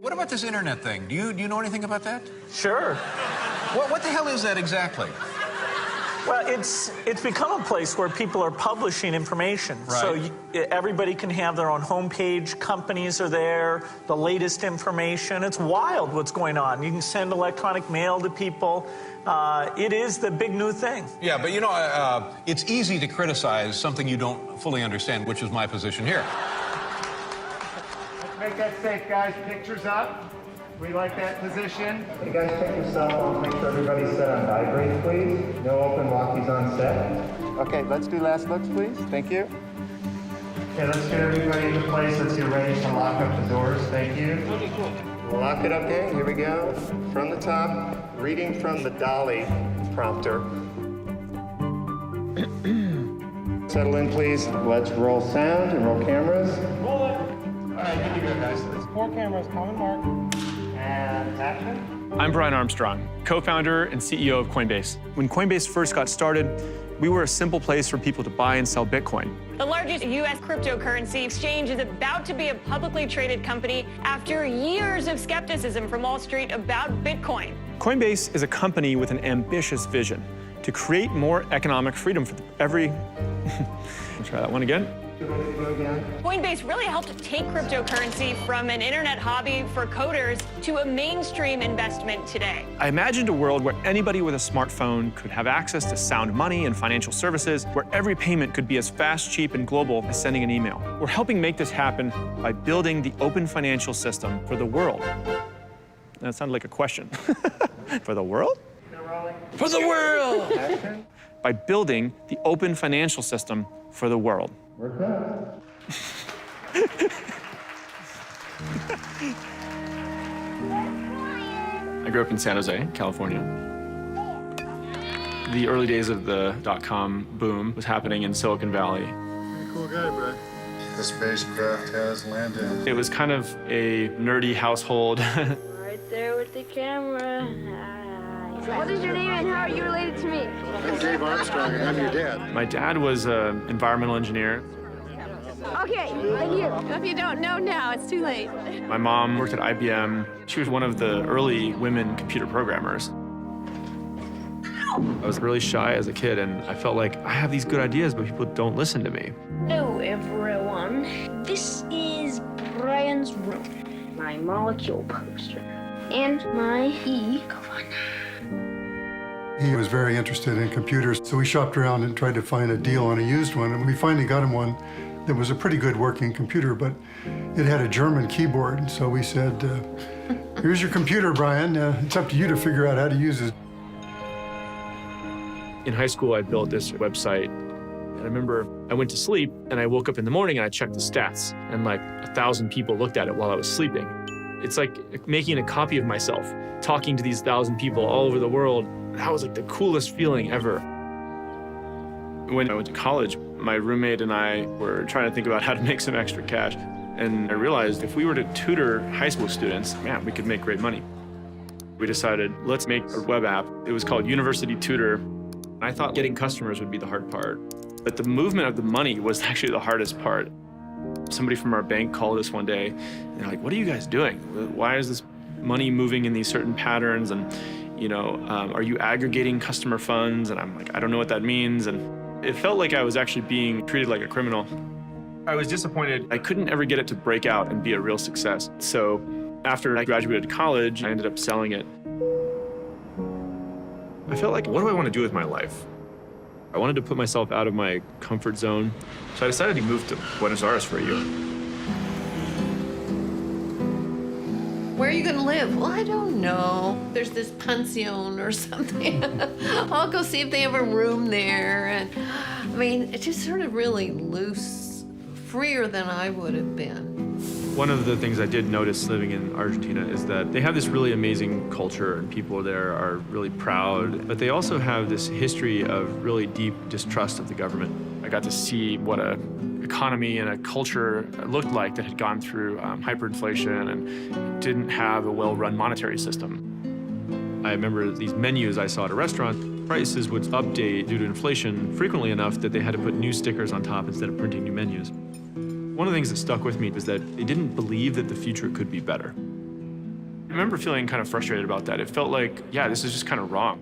What about this internet thing? Do you know anything about that? Sure. What the hell is that exactly? Well, it's become a place where people are publishing information. Right. So everybody can have their own homepage. Companies are there, the latest information. It's wild what's going on. You can send electronic mail to people. It is the big new thing. Yeah, but you know, it's easy to criticize something you don't fully understand, which is my position here. Let's make that safe, guys. Pictures up. We like that position. Hey guys, check your cell phones. Make sure everybody's set on vibrate, please. No open walkies on set. Okay, let's do last looks, please. Thank you. Okay, let's get everybody into place. Let's get ready to lock up the doors. Thank you. Lock it up, gang. Here we go. From the top, reading from the Dolly prompter. Settle in, please. Let's roll sound and roll cameras. Roll it. All right, here you go, guys. It's 4 cameras, common mark. And action. I'm Brian Armstrong, co-founder and CEO of Coinbase. When Coinbase first got started, we were a simple place for people to buy and sell Bitcoin. The largest U.S. cryptocurrency exchange is about to be a publicly traded company after years of skepticism from Wall Street about Bitcoin. Coinbase is a company with an ambitious vision to create more economic freedom for every... Let's try that one again. Coinbase really helped take cryptocurrency from an internet hobby for coders to a mainstream investment today. I imagined a world where anybody with a smartphone could have access to sound money and financial services, where every payment could be as fast, cheap, and global as sending an email. We're helping make this happen by building the open financial system for the world. That sounded like a question. For the world? For the world! By building the open financial system for the world. Work out. I grew up in San Jose, California. The early days of the .com boom was happening in Silicon Valley. Pretty cool guy, Brad. The spacecraft has landed. It was kind of a nerdy household. Right there with the camera. What is your name and how are you related to me? I'm Dave Armstrong, and I'm your dad. My dad was an environmental engineer. Okay, thank you. If you don't know now, it's too late. My mom worked at IBM. She was one of the early women computer programmers. I was really shy as a kid, and I felt like I have these good ideas, but people don't listen to me. Hello, everyone. This is Brian's room. My molecule poster. And my e-coupon. He was very interested in computers, so we shopped around and tried to find a deal on a used one, and we finally got him one that was a pretty good working computer, but it had a German keyboard, so we said, here's your computer, Brian. It's up to you to figure out how to use it. In high school, I built this website, and I remember I went to sleep, and I woke up in the morning, and I checked the stats, and like 1,000 people looked at it while I was sleeping. It's like making a copy of myself, talking to these 1,000 people all over the world. That was like the coolest feeling ever. When I went to college, my roommate and I were trying to think about how to make some extra cash. And I realized if we were to tutor high school students, man, we could make great money. We decided, let's make a web app. It was called University Tutor. I thought getting customers would be the hard part, but the movement of the money was actually the hardest part. Somebody from our bank called us one day, and they're like, what are you guys doing? Why is this money moving in these certain patterns? And, you know, are you aggregating customer funds? And I'm like, I don't know what that means. And it felt like I was actually being treated like a criminal. I was disappointed. I couldn't ever get it to break out and be a real success. So after I graduated college, I ended up selling it. I felt like, what do I want to do with my life? I wanted to put myself out of my comfort zone. So I decided to move to Buenos Aires for a year. Where are you gonna live? Well, I don't know. There's this pension or something. I'll go see if they have a room there. And I mean, it's just sort of really loose, freer than I would have been. One of the things I did notice living in Argentina is that they have this really amazing culture and people there are really proud, but they also have this history of really deep distrust of the government. I got to see what an economy and a culture looked like that had gone through hyperinflation and didn't have a well-run monetary system. I remember these menus I saw at a restaurant. Prices would update due to inflation frequently enough that they had to put new stickers on top instead of printing new menus. One of the things that stuck with me was that they didn't believe that the future could be better. I remember feeling kind of frustrated about that. It felt like, yeah, this is just kind of wrong.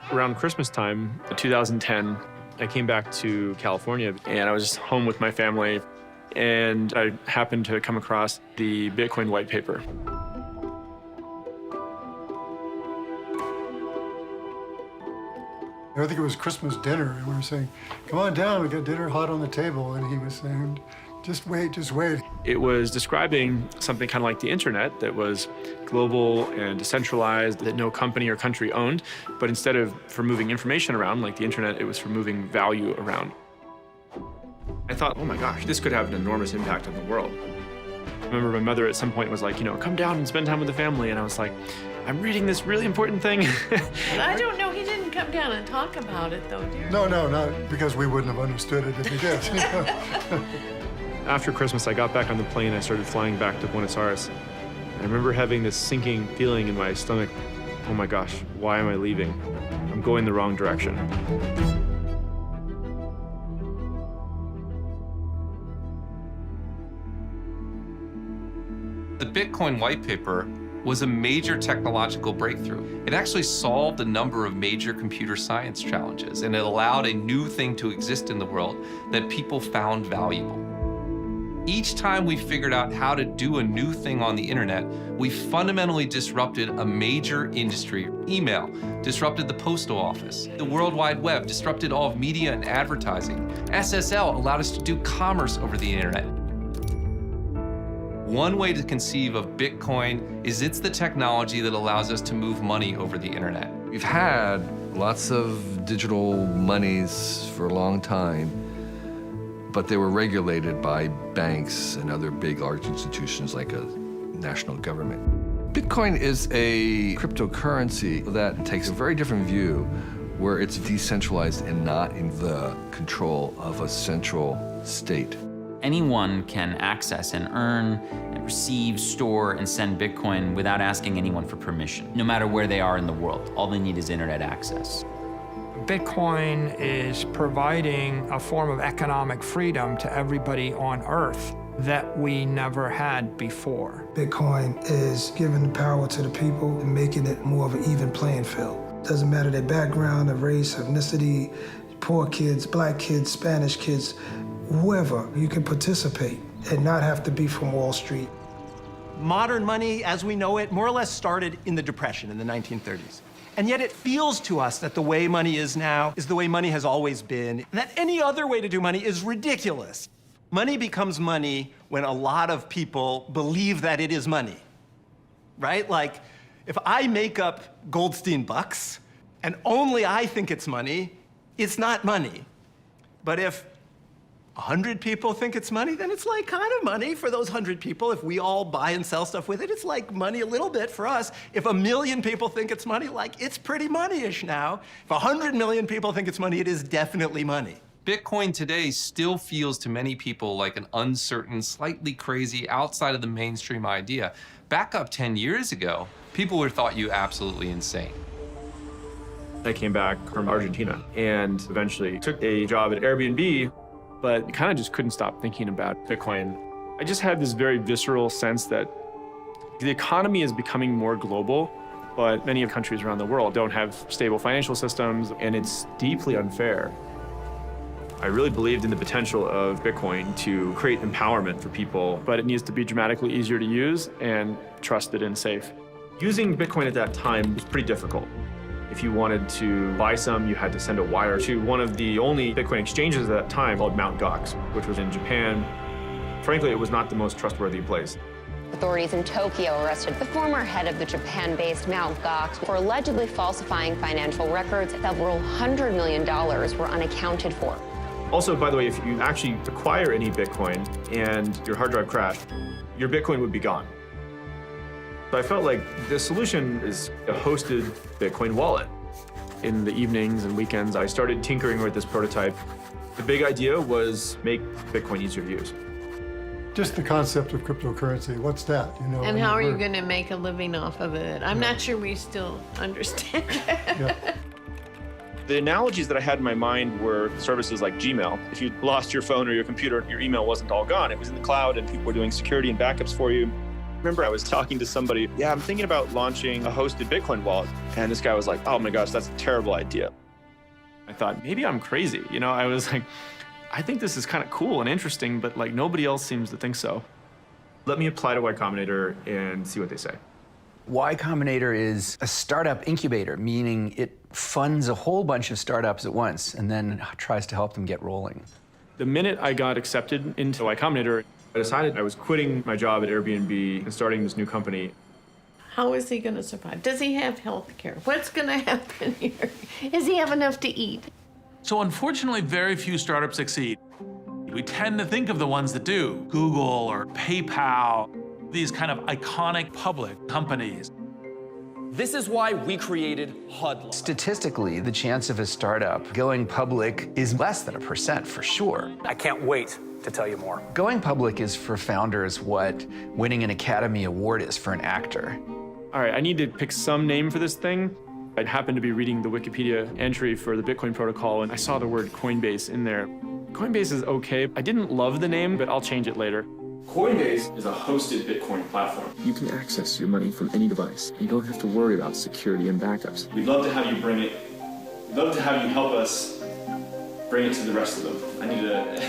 Around Christmas time, 2010, I came back to California and I was just home with my family and I happened to come across the Bitcoin white paper. I think it was Christmas dinner, and we were saying, come on down, we got dinner hot on the table, and he was saying, just wait, just wait. It was describing something kind of like the internet that was global and decentralized, that no company or country owned, but instead of for moving information around, like the internet, it was for moving value around. I thought, oh my gosh, this could have an enormous impact on the world. I remember my mother at some point was like, come down and spend time with the family, and I was like, I'm reading this really important thing. I don't know, he didn't come down and talk about it though, dear. No, not because we wouldn't have understood it if he did. After Christmas, I got back on the plane. I started flying back to Buenos Aires. I remember having this sinking feeling in my stomach. Oh my gosh, why am I leaving? I'm going the wrong direction. The Bitcoin white paper was a major technological breakthrough. It actually solved a number of major computer science challenges, and it allowed a new thing to exist in the world that people found valuable. Each time we figured out how to do a new thing on the internet, we fundamentally disrupted a major industry. Email disrupted the postal office. The World Wide Web disrupted all of media and advertising. SSL allowed us to do commerce over the internet. One way to conceive of Bitcoin is it's the technology that allows us to move money over the internet. We've had lots of digital monies for a long time, but they were regulated by banks and other big large institutions like a national government. Bitcoin is a cryptocurrency that takes a very different view, where it's decentralized and not in the control of a central state. Anyone can access and earn and receive, store, and send Bitcoin without asking anyone for permission, no matter where they are in the world. All they need is internet access. Bitcoin is providing a form of economic freedom to everybody on Earth that we never had before. Bitcoin is giving the power to the people and making it more of an even playing field. Doesn't matter their background, their race, ethnicity, poor kids, black kids, Spanish kids, whoever, you can participate and not have to be from Wall Street. Modern money, as we know it, more or less started in the Depression in the 1930s. And yet it feels to us that the way money is now is the way money has always been, and that any other way to do money is ridiculous. Money becomes money when a lot of people believe that it is money, right? Like, if I make up Goldstein bucks and only I think it's money, it's not money. But if 100 people think it's money, then it's like kind of money for those 100 people. If we all buy and sell stuff with it, it's like money a little bit for us. If 1 million people think it's money, like it's pretty money-ish now. If 100 million people think it's money, it is definitely money. Bitcoin today still feels to many people like an uncertain, slightly crazy, outside of the mainstream idea. Back up 10 years ago, people would have thought you absolutely insane. I came back from Argentina and eventually took a job at Airbnb, but kind of just couldn't stop thinking about Bitcoin. I just had this very visceral sense that the economy is becoming more global, but many countries around the world don't have stable financial systems, and it's deeply unfair. I really believed in the potential of Bitcoin to create empowerment for people, but it needs to be dramatically easier to use and trusted and safe. Using Bitcoin at that time was pretty difficult. If you wanted to buy some, you had to send a wire to one of the only Bitcoin exchanges at that time called Mt. Gox, which was in Japan. Frankly, it was not the most trustworthy place. Authorities in Tokyo arrested the former head of the Japan-based Mt. Gox for allegedly falsifying financial records. Several $100 million were unaccounted for. Also, by the way, if you actually acquire any Bitcoin and your hard drive crashed, your Bitcoin would be gone. So I felt like the solution is a hosted Bitcoin wallet. In the evenings and weekends, I started tinkering with this prototype. The big idea was make Bitcoin easier to use. Just the concept of cryptocurrency, what's that? And how are you going to make a living off of it? I'm not sure we still understand that. Yeah. The analogies that I had in my mind were services like Gmail. If you lost your phone or your computer, your email wasn't all gone. It was in the cloud and people were doing security and backups for you. Remember, I was talking to somebody, I'm thinking about launching a hosted Bitcoin wallet. And this guy was like, oh my gosh, that's a terrible idea. I thought, maybe I'm crazy. I was like, I think this is kind of cool and interesting, but like nobody else seems to think so. Let me apply to Y Combinator and see what they say. Y Combinator is a startup incubator, meaning it funds a whole bunch of startups at once and then tries to help them get rolling. The minute I got accepted into Y Combinator, I decided I was quitting my job at Airbnb and starting this new company. How is he going to survive? Does he have health care? What's going to happen here? Does he have enough to eat? So unfortunately, very few startups succeed. We tend to think of the ones that do, Google or PayPal, these kind of iconic public companies. This is why we created HUDL. Statistically, the chance of a startup going public is less than 1% for sure. I can't wait to tell you more. Going public is for founders what winning an Academy Award is for an actor. All right, I need to pick some name for this thing. I happened to be reading the Wikipedia entry for the Bitcoin protocol, and I saw the word Coinbase in there. Coinbase is okay. I didn't love the name, but I'll change it later. Coinbase is a hosted Bitcoin platform. You can access your money from any device. You don't have to worry about security and backups. We'd love to have you bring it. We'd love to have you help us bring it to the rest of them. I need to...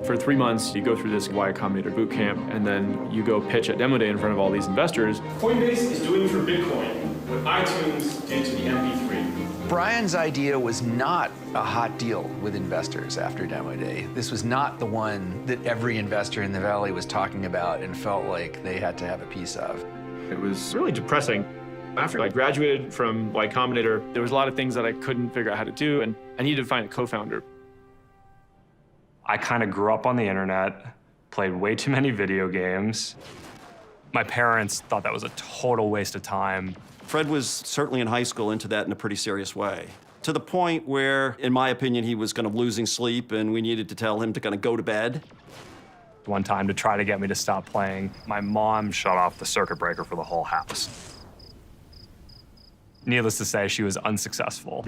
For 3 months, you go through this Y Combinator boot camp, and then you go pitch at demo day in front of all these investors. Coinbase is doing for Bitcoin what iTunes did to the MP3. Brian's idea was not a hot deal with investors after demo day. This was not the one that every investor in the Valley was talking about and felt like they had to have a piece of. It was really depressing. After I graduated from Y Combinator, there was a lot of things that I couldn't figure out how to do, and I needed to find a co-founder. I kind of grew up on the internet, played way too many video games. My parents thought that was a total waste of time. Fred was certainly in high school into that in a pretty serious way, to the point where, in my opinion, he was kind of losing sleep and we needed to tell him to kind of go to bed. One time, to try to get me to stop playing, my mom shut off the circuit breaker for the whole house. Needless to say, she was unsuccessful.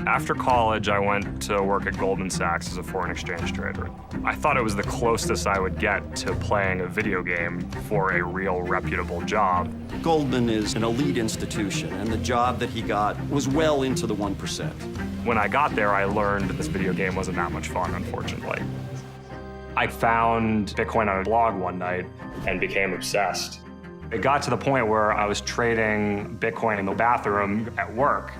After college, I went to work at Goldman Sachs as a foreign exchange trader. I thought it was the closest I would get to playing a video game for a real reputable job. Goldman is an elite institution, and the job that he got was well into the 1%. When I got there, I learned that this video game wasn't that much fun, unfortunately. I found Bitcoin on a blog one night and became obsessed. It got to the point where I was trading Bitcoin in the bathroom at work.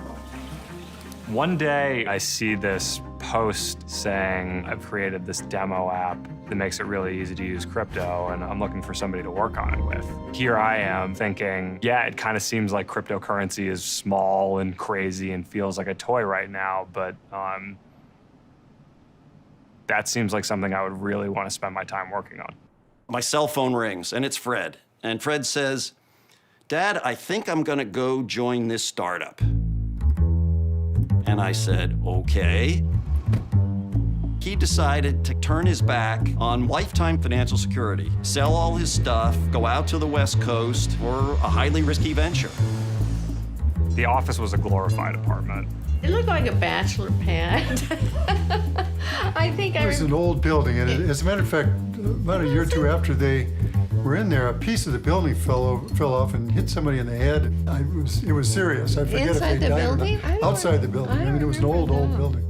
One day, I see this post saying, I've created this demo app that makes it really easy to use crypto, and I'm looking for somebody to work on it with. Here I am thinking, yeah, it kind of seems like cryptocurrency is small and crazy and feels like a toy right now, but that seems like something I would really want to spend my time working on. My cell phone rings, and it's Fred. And Fred says, Dad, I think I'm gonna go join this startup. And I said, okay. He decided to turn his back on lifetime financial security, sell all his stuff, go out to the West Coast for a highly risky venture. The office was a glorified apartment. It looked like a bachelor pad. I think It was an old building, and as a matter of fact, about a year or two after they were in there, a piece of the building fell off and hit somebody in the head. It was serious. I forget Inside if they the died building? or not. Outside the building. I mean, it was an old building.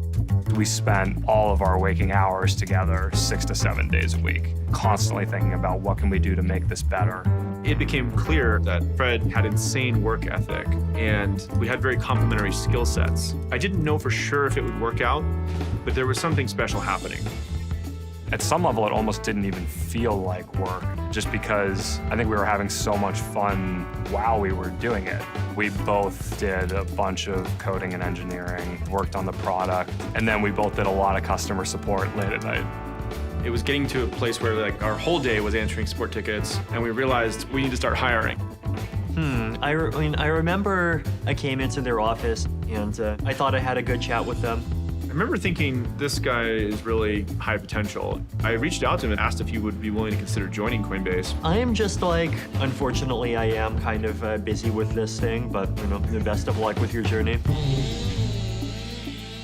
We spent all of our waking hours together 6 to 7 days a week, constantly thinking about what can we do to make this better. It became clear that Fred had insane work ethic, and we had very complementary skill sets. I didn't know for sure if it would work out, but there was something special happening. At some level, it almost didn't even feel like work, just because I think we were having so much fun while we were doing it. We both did a bunch of coding and engineering, worked on the product, and then we both did a lot of customer support late at night. It was getting to a place where like our whole day was answering support tickets, and we realized we need to start hiring. I remember I came into their office, and I thought I had a good chat with them. I remember thinking, this guy is really high potential. I reached out to him and asked if he would be willing to consider joining Coinbase. I am just like, unfortunately, I am kind of busy with this thing, but you know, the best of luck with your journey.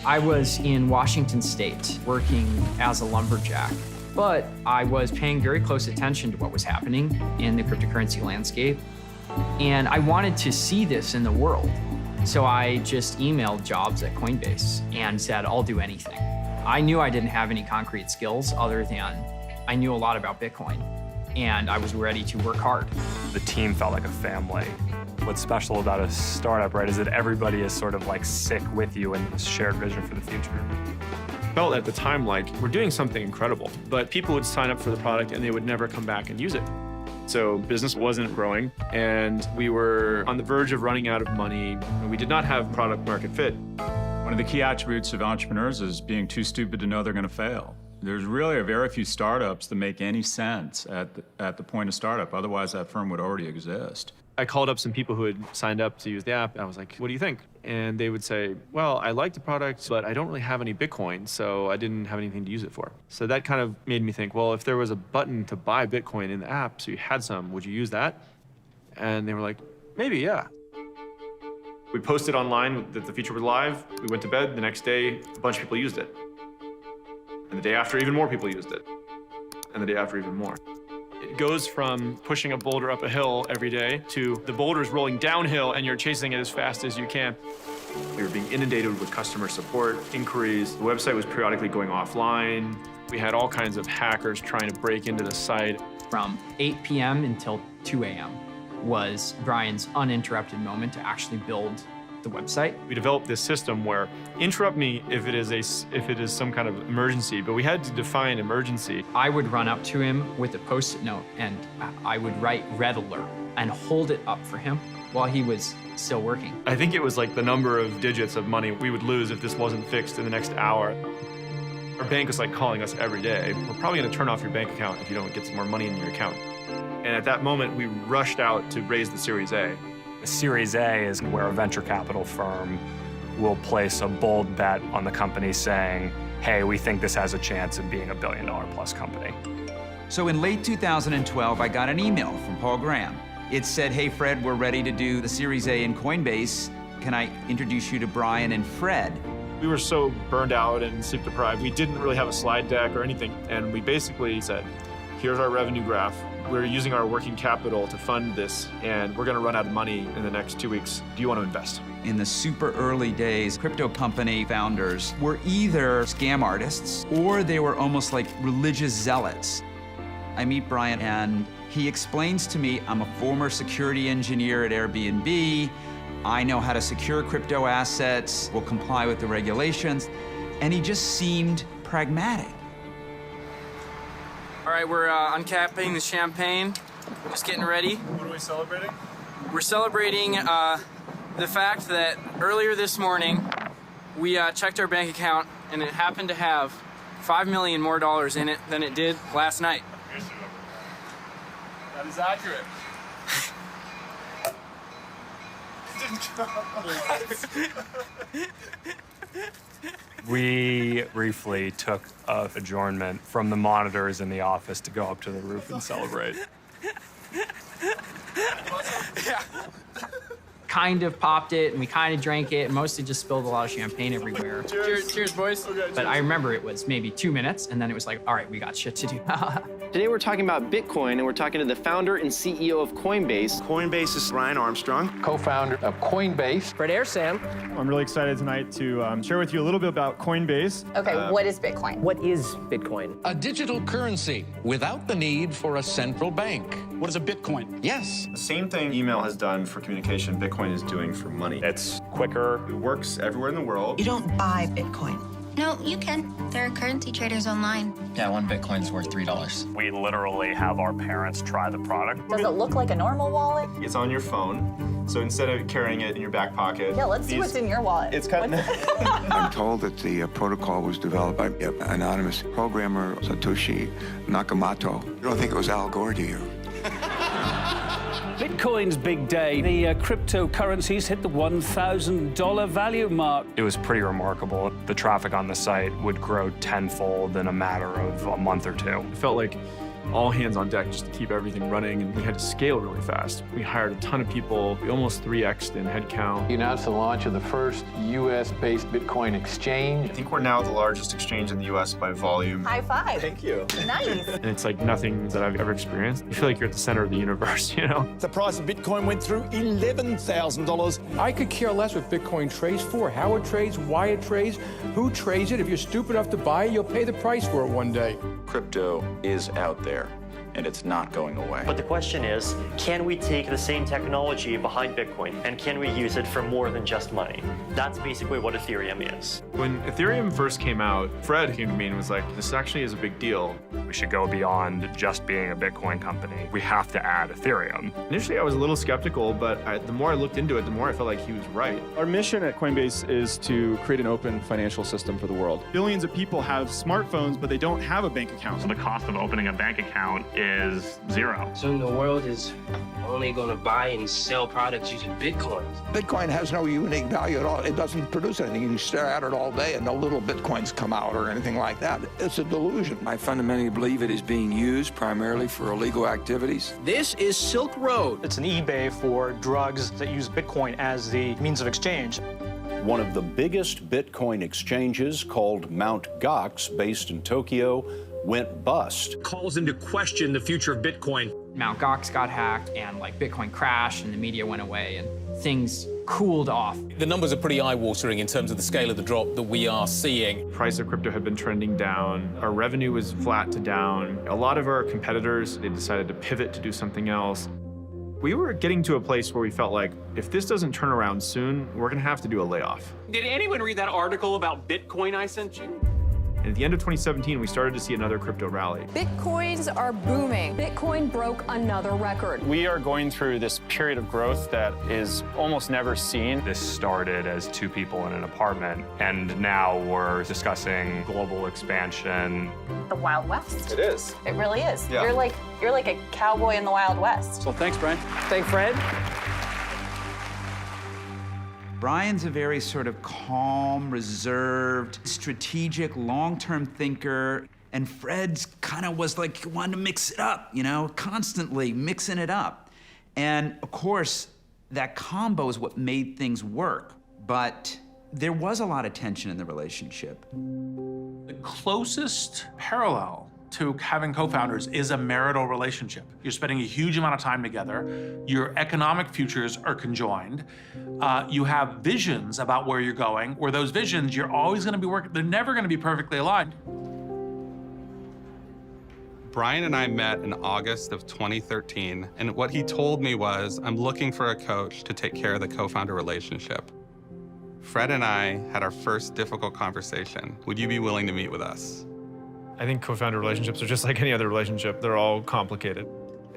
I was in Washington State working as a lumberjack, but I was paying very close attention to what was happening in the cryptocurrency landscape. And I wanted to see this in the world. So I just emailed jobs at Coinbase and said, I'll do anything. I knew I didn't have any concrete skills other than I knew a lot about Bitcoin, and I was ready to work hard. The team felt like a family. What's special about a startup, right, is that everybody is sort of like sick with you in this shared vision for the future. Felt at the time like we're doing something incredible, but people would sign up for the product and they would never come back and use it. So business wasn't growing, and we were on the verge of running out of money. We did not have product market fit. One of the key attributes of entrepreneurs is being too stupid to know they're going to fail. There's really very few startups that make any sense at the point of startup. Otherwise, that firm would already exist. I called up some people who had signed up to use the app. I was like, what do you think? And they would say, well, I like the product, but I don't really have any Bitcoin, so I didn't have anything to use it for. So that kind of made me think, well, if there was a button to buy Bitcoin in the app, so you had some, would you use that? And they were like, maybe, yeah. We posted online that the feature was live. We went to bed. The next day, a bunch of people used it. And the day after, even more people used it. And the day after, even more. It goes from pushing a boulder up a hill every day to the boulder's rolling downhill and you're chasing it as fast as you can. We were being inundated with customer support inquiries. The website was periodically going offline. We had all kinds of hackers trying to break into the site. From 8 p.m. until 2 a.m. was Brian's uninterrupted moment to actually build the website. We developed this system where interrupt me if it is some kind of emergency, but we had to define emergency. I would run up to him with a Post-it note and I would write red alert and hold it up for him while he was still working. I think it was like the number of digits of money we would lose if this wasn't fixed in the next hour. Our bank was like calling us every day. We're probably gonna turn off your bank account if you don't get some more money in your account. And at that moment, we rushed out to raise the Series A. The Series A is where a venture capital firm will place a bold bet on the company saying, hey, we think this has a chance of being $1 billion+ company. So in late 2012, I got an email from Paul Graham. It said, hey, Fred, we're ready to do the Series A in Coinbase. Can I introduce you to Brian and Fred? We were so burned out and sleep deprived, we didn't really have a slide deck or anything. And we basically said, here's our revenue graph. We're using our working capital to fund this, and we're gonna run out of money in the next 2 weeks. Do you want to invest? In the super early days, crypto company founders were either scam artists or they were almost like religious zealots. I meet Brian and he explains to me, I'm a former security engineer at Airbnb. I know how to secure crypto assets, will comply with the regulations, and he just seemed pragmatic. All right, we're uncapping the champagne, just getting ready. What are we celebrating? We're celebrating the fact that earlier this morning, we checked our bank account and it happened to have $5 million more in it than it did last night. That is accurate. We briefly took an adjournment from the monitors in the office to go up to the roof and celebrate. Kind of popped it and we kind of drank it and mostly just spilled a lot of champagne everywhere. Cheers, cheers, boys. But I remember it was maybe 2 minutes and then it was like, all right, we got shit to do. Today we're talking about Bitcoin and we're talking to the founder and CEO of Coinbase. Coinbase is Brian Armstrong, co-founder of Coinbase. Fred Airsam. I'm really excited tonight to share with you a little bit about Coinbase. Okay, what is Bitcoin? What is Bitcoin? A digital currency without the need for a central bank. What is a Bitcoin? Yes. The same thing email has done for communication, Bitcoin is doing for money. It's quicker. It works everywhere in the world. You don't buy Bitcoin. No, you can. There are currency traders online. Yeah, one Bitcoin's worth $3. We literally have our parents try the product. Does it look like a normal wallet? It's on your phone, so instead of carrying it in your back pocket. Yeah, let's see what's in your wallet. It's kind of... I'm told that the protocol was developed by an anonymous programmer, Satoshi Nakamoto. You don't think it was Al Gore, do you? Bitcoin's big day. The cryptocurrencies hit the $1,000 value mark. It was pretty remarkable. The traffic on the site would grow tenfold in a matter of a month or two. It felt like all hands on deck just to keep everything running, and we had to scale really fast. We hired a ton of people. We almost 3x'd in headcount. You announced the launch of the first U.S.-based Bitcoin exchange. I think we're now the largest exchange in the U.S. by volume. High five. Thank you. Nice. And it's like nothing that I've ever experienced. You feel like you're at the center of the universe, you know? The price of Bitcoin went through $11,000. I could care less what Bitcoin trades for, how it trades, why it trades, who trades it. If you're stupid enough to buy it, you'll pay the price for it one day. Crypto is out there, and it's not going away. But the question is, can we take the same technology behind Bitcoin and can we use it for more than just money? That's basically what Ethereum is. When Ethereum first came out, Fred came to me and was like, this actually is a big deal. We should go beyond just being a Bitcoin company. We have to add Ethereum. Initially, I was a little skeptical, but the more I looked into it, the more I felt like he was right. Our mission at Coinbase is to create an open financial system for the world. Billions of people have smartphones, but they don't have a bank account. So the cost of opening a bank account is zero. Soon the world is only going to buy and sell products using Bitcoins. Bitcoin has no unique value at all. It doesn't produce anything. You stare at it all day and no little Bitcoins come out or anything like that. It's a delusion. I fundamentally believe it is being used primarily for illegal activities. This is Silk Road. It's an eBay for drugs that use Bitcoin as the means of exchange. One of the biggest Bitcoin exchanges, called Mt. Gox, based in Tokyo, went bust. Calls into question the future of Bitcoin. Mt. Gox got hacked and like Bitcoin crashed and the media went away and things cooled off. The numbers are pretty eye-watering in terms of the scale of the drop that we are seeing. Price of crypto had been trending down. Our revenue was flat to down. A lot of our competitors, they decided to pivot to do something else. We were getting to a place where we felt like, if this doesn't turn around soon, we're gonna have to do a layoff. Did anyone read that article about Bitcoin I sent you? And at the end of 2017, we started to see another crypto rally. Bitcoins are booming. Bitcoin broke another record. We are going through this period of growth that is almost never seen. This started as two people in an apartment, and now we're discussing global expansion. The Wild West. It is. It really is. Yeah. You're like a cowboy in the Wild West. So thanks, Brian. Thanks, Fred. Brian's a very sort of calm, reserved, strategic, long-term thinker. And Fred's kind of was like, wanted to mix it up, you know, constantly mixing it up. And of course, that combo is what made things work. But there was a lot of tension in the relationship. The closest parallel to having co-founders is a marital relationship. You're spending a huge amount of time together. Your economic futures are conjoined. You have visions about where you're going, where those visions, you're always gonna be working, they're never gonna be perfectly aligned. Brian and I met in August of 2013, and what he told me was, I'm looking for a coach to take care of the co-founder relationship. Fred and I had our first difficult conversation. Would you be willing to meet with us? I think co-founder relationships are just like any other relationship. They're all complicated.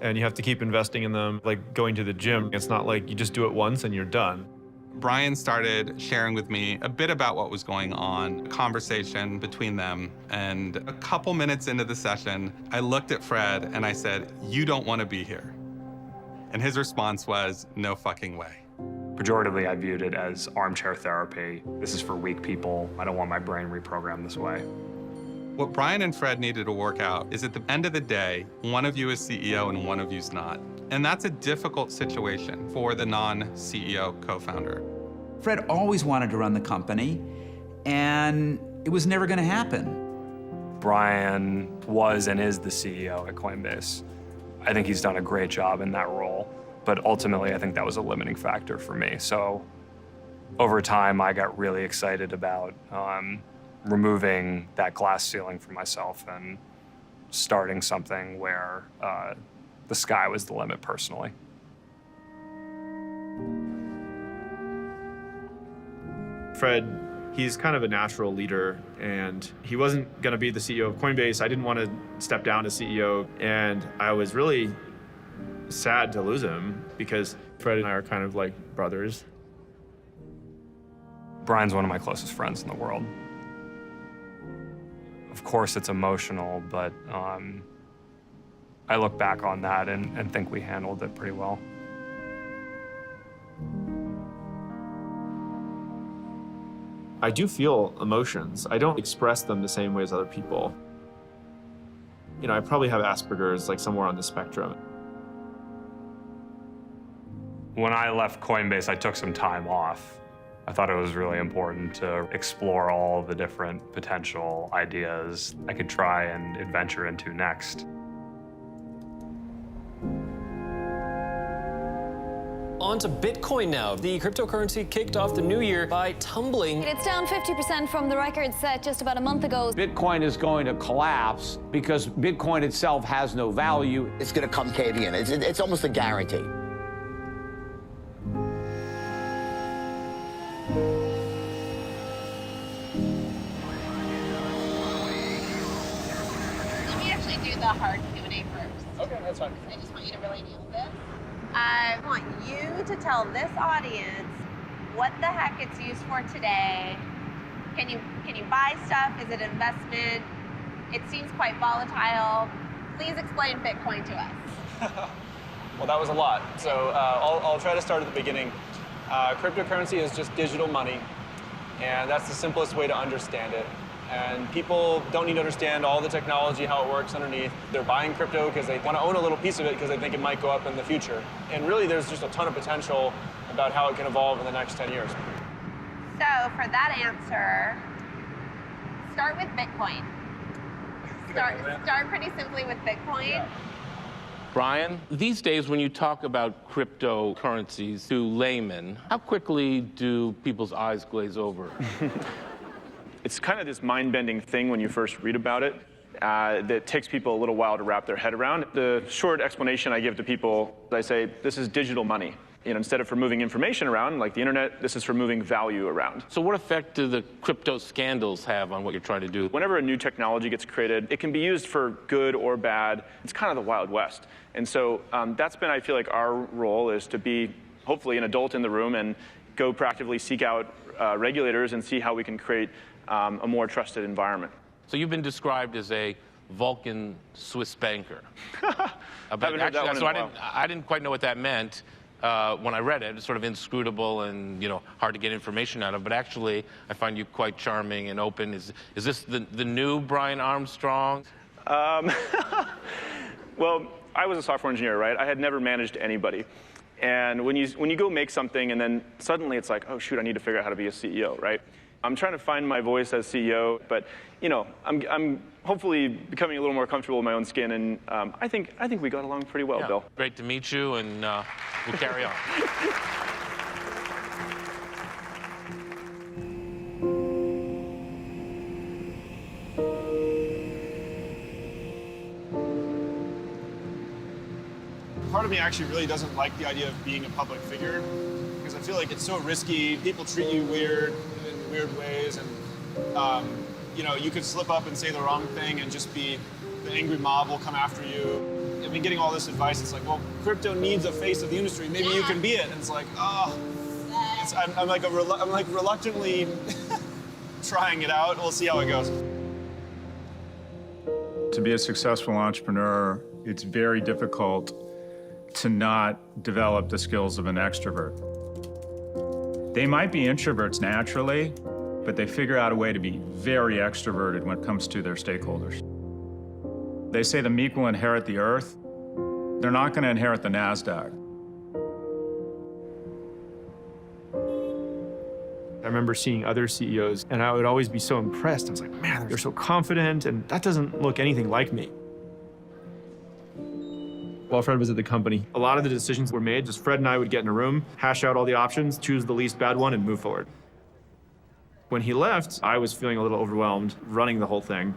And you have to keep investing in them, like going to the gym. It's not like you just do it once and you're done. Brian started sharing with me a bit about what was going on, a conversation between them. And a couple minutes into the session, I looked at Fred and I said, "You don't want to be here." And his response was, "No fucking way." Pejoratively, I viewed it as armchair therapy. This is for weak people. I don't want my brain reprogrammed this way. What Brian and Fred needed to work out is at the end of the day, one of you is CEO and one of you's not. And that's a difficult situation for the non-CEO co-founder. Fred always wanted to run the company, and it was never gonna happen. Brian was and is the CEO at Coinbase. I think he's done a great job in that role, but ultimately I think that was a limiting factor for me. So over time, I got really excited about removing that glass ceiling for myself and starting something where the sky was the limit personally. Fred, he's kind of a natural leader, and he wasn't gonna be the CEO of Coinbase. I didn't want to step down as CEO, and I was really sad to lose him because Fred and I are kind of like brothers. Brian's one of my closest friends in the world. Of course, it's emotional, but I look back on that and think we handled it pretty well. I do feel emotions. I don't express them the same way as other people. You know, I probably have Asperger's, like somewhere on the spectrum. When I left Coinbase, I took some time off. I thought it was really important to explore all the different potential ideas I could try and adventure into next. On to Bitcoin now. The cryptocurrency kicked off the new year by tumbling. It's down 50% from the record set just about a month ago. Bitcoin is going to collapse because Bitcoin itself has no value. It's going to come caving in. It's almost a guarantee. Let me actually do the hard Q&A first. Okay, that's fine. I just want you to really nail this. I want you to tell this audience what the heck it's used for today. Can you buy stuff? Is it investment? It seems quite volatile. Please explain Bitcoin to us. Well, that was a lot. So I'll try to start at the beginning. Cryptocurrency is just digital money, and that's the simplest way to understand it. And people don't need to understand all the technology, how it works underneath. They're buying crypto because they want to own a little piece of it because they think it might go up in the future. And really, there's just a ton of potential about how it can evolve in the next 10 years. So for that answer, start with Bitcoin. Start pretty simply with Bitcoin. Yeah. Brian, these days when you talk about cryptocurrencies to laymen, how quickly do people's eyes glaze over? It's kind of this mind-bending thing when you first read about it that takes people a little while to wrap their head around. The short explanation I give to people, I say, this is digital money. You know, instead of for moving information around, like the internet, this is for moving value around. So what effect do the crypto scandals have on what you're trying to do? Whenever a new technology gets created, it can be used for good or bad. It's kind of the Wild West. And so that's been, I feel like, our role is to be, hopefully, an adult in the room and go proactively seek out regulators and see how we can create a more trusted environment. So you've been described as a Vulcan Swiss banker. Haven't heard that one in a while. I didn't quite know what that meant when I read it. It's sort of inscrutable and hard to get information out of. But actually, I find you quite charming and open. Is this the new Brian Armstrong? Well, I was a software engineer, right? I had never managed anybody. And when you go make something and then suddenly it's like, oh shoot, I need to figure out how to be a CEO, right? I'm trying to find my voice as CEO, but I'm hopefully becoming a little more comfortable in my own skin, and I think we got along pretty well, Bill. Great to meet you, and we'll carry on. Part of me actually really doesn't like the idea of being a public figure because I feel like it's so risky. People treat you weird in weird ways, and you could slip up and say the wrong thing and just be the angry mob will come after you. I've been getting all this advice. It's like, well, crypto needs a face of the industry. Maybe you can be it. And it's like, I'm like reluctantly trying it out. We'll see how it goes. To be a successful entrepreneur, it's very difficult to not develop the skills of an extrovert. They might be introverts naturally, but they figure out a way to be very extroverted when it comes to their stakeholders. They say the meek will inherit the earth. They're not going to inherit the NASDAQ. I remember seeing other CEOs, and I would always be so impressed. I was like, man, they're so confident, and that doesn't look anything like me. While Fred was at the company, a lot of the decisions were made. Just Fred and I would get in a room, hash out all the options, choose the least bad one, and move forward. When he left, I was feeling a little overwhelmed running the whole thing.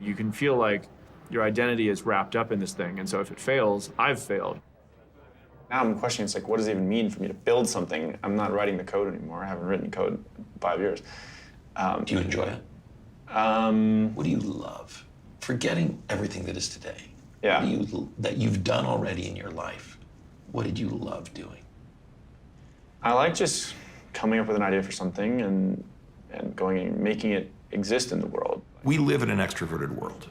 You can feel like your identity is wrapped up in this thing, and so if it fails, I've failed. Now I'm questioning, it's like, what does it even mean for me to build something? I'm not writing the code anymore. I haven't written code in 5 years. Do you enjoy it? What do you love? Forgetting everything that is today. Yeah. That you've done already in your life. What did you love doing? I like just coming up with an idea for something and going and making it exist in the world. We live in an extroverted world.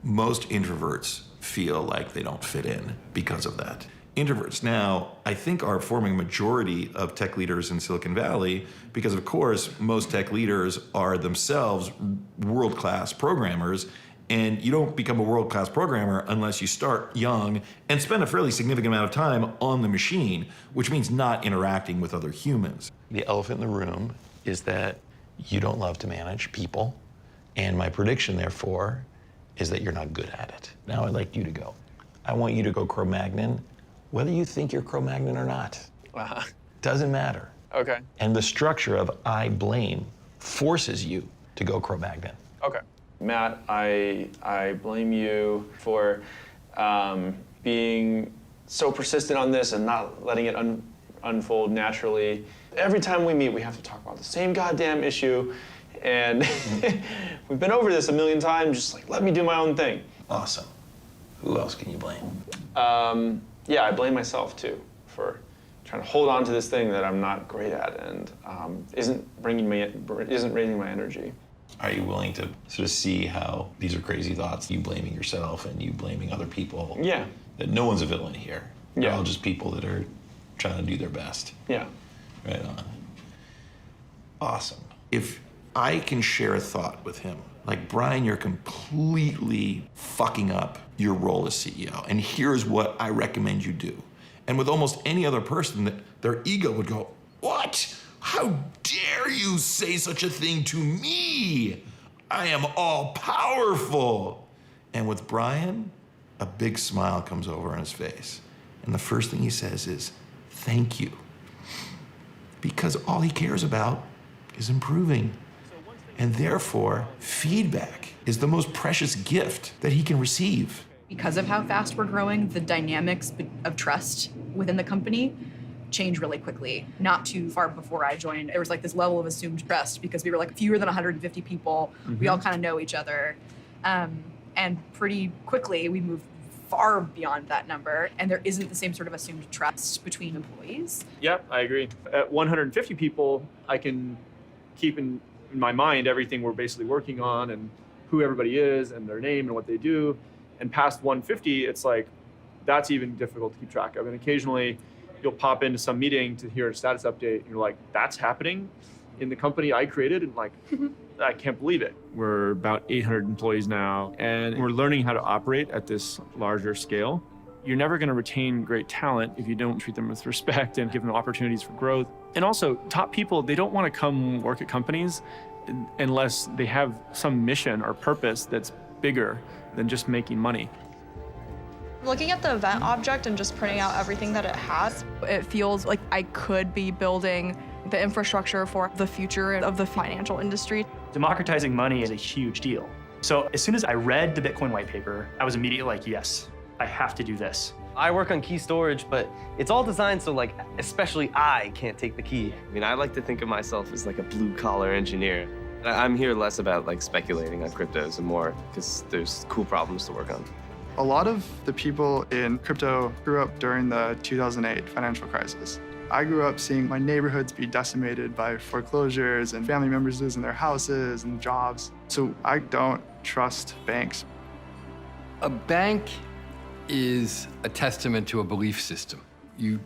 Most introverts feel like they don't fit in because of that. Introverts now, I think, are forming a majority of tech leaders in Silicon Valley because, of course, most tech leaders are themselves world-class programmers, And you don't become a world-class programmer unless you start young and spend a fairly significant amount of time on the machine, which means not interacting with other humans. The elephant in the room is that you don't love to manage people, and my prediction, therefore, is that you're not good at it. Now I'd like you to go. I want you to go Cro-Magnon, whether you think you're Cro-Magnon or not. Doesn't matter. Okay. And the structure of I blame forces you to go Cro-Magnon. Okay. Matt, I blame you for being so persistent on this and not letting it unfold naturally. Every time we meet, we have to talk about the same goddamn issue, and we've been over this a million times. Just like, let me do my own thing. Awesome. Who else can you blame? Yeah, I blame myself too for trying to hold on to this thing that I'm not great at and isn't raising my energy. Are you willing to sort of see how these are crazy thoughts, you blaming yourself and you blaming other people? Yeah. That no one's a villain here. They're Yeah. all just people that are trying to do their best. Yeah. Right on. Awesome. If I can share a thought with him, like, Brian, you're completely fucking up your role as CEO, and here's what I recommend you do. And with almost any other person, that their ego would go, what? How dare you say such a thing to me? I am all powerful. And with Brian, a big smile comes over on his face. And the first thing he says is, thank you. Because all he cares about is improving. And therefore, feedback is the most precious gift that he can receive. Because of how fast we're growing, the dynamics of trust within the company change really quickly. Not too far before I joined, there was like this level of assumed trust because we were like fewer than 150 people. We all kind of know each other. And pretty quickly, we moved far beyond that number, and there isn't the same sort of assumed trust between employees. Yep, I agree. At 150 people, I can keep in my mind everything we're basically working on and who everybody is and their name and what they do. And past 150, it's like, that's even difficult to keep track of. And occasionally, you'll pop into some meeting to hear a status update, and you're like, that's happening in the company I created? And like, I can't believe it. We're about 800 employees now, and we're learning how to operate at this larger scale. You're never gonna retain great talent if you don't treat them with respect and give them opportunities for growth. And also, top people, they don't wanna come work at companies unless they have some mission or purpose that's bigger than just making money. Looking at the event object and just printing out everything that it has, it feels like I could be building the infrastructure for the future of the financial industry. Democratizing money is a huge deal. So as soon as I read the Bitcoin white paper, I was immediately like, yes, I have to do this. I work on key storage, but it's all designed so like, especially I can't take the key. I mean, I like to think of myself as like a blue collar engineer. I'm here less about like speculating on cryptos and more because there's cool problems to work on. A lot of the people in crypto grew up during the 2008 financial crisis. I grew up seeing my neighborhoods be decimated by foreclosures and family members losing their houses and jobs. So I don't trust banks. A bank is a testament to a belief system. You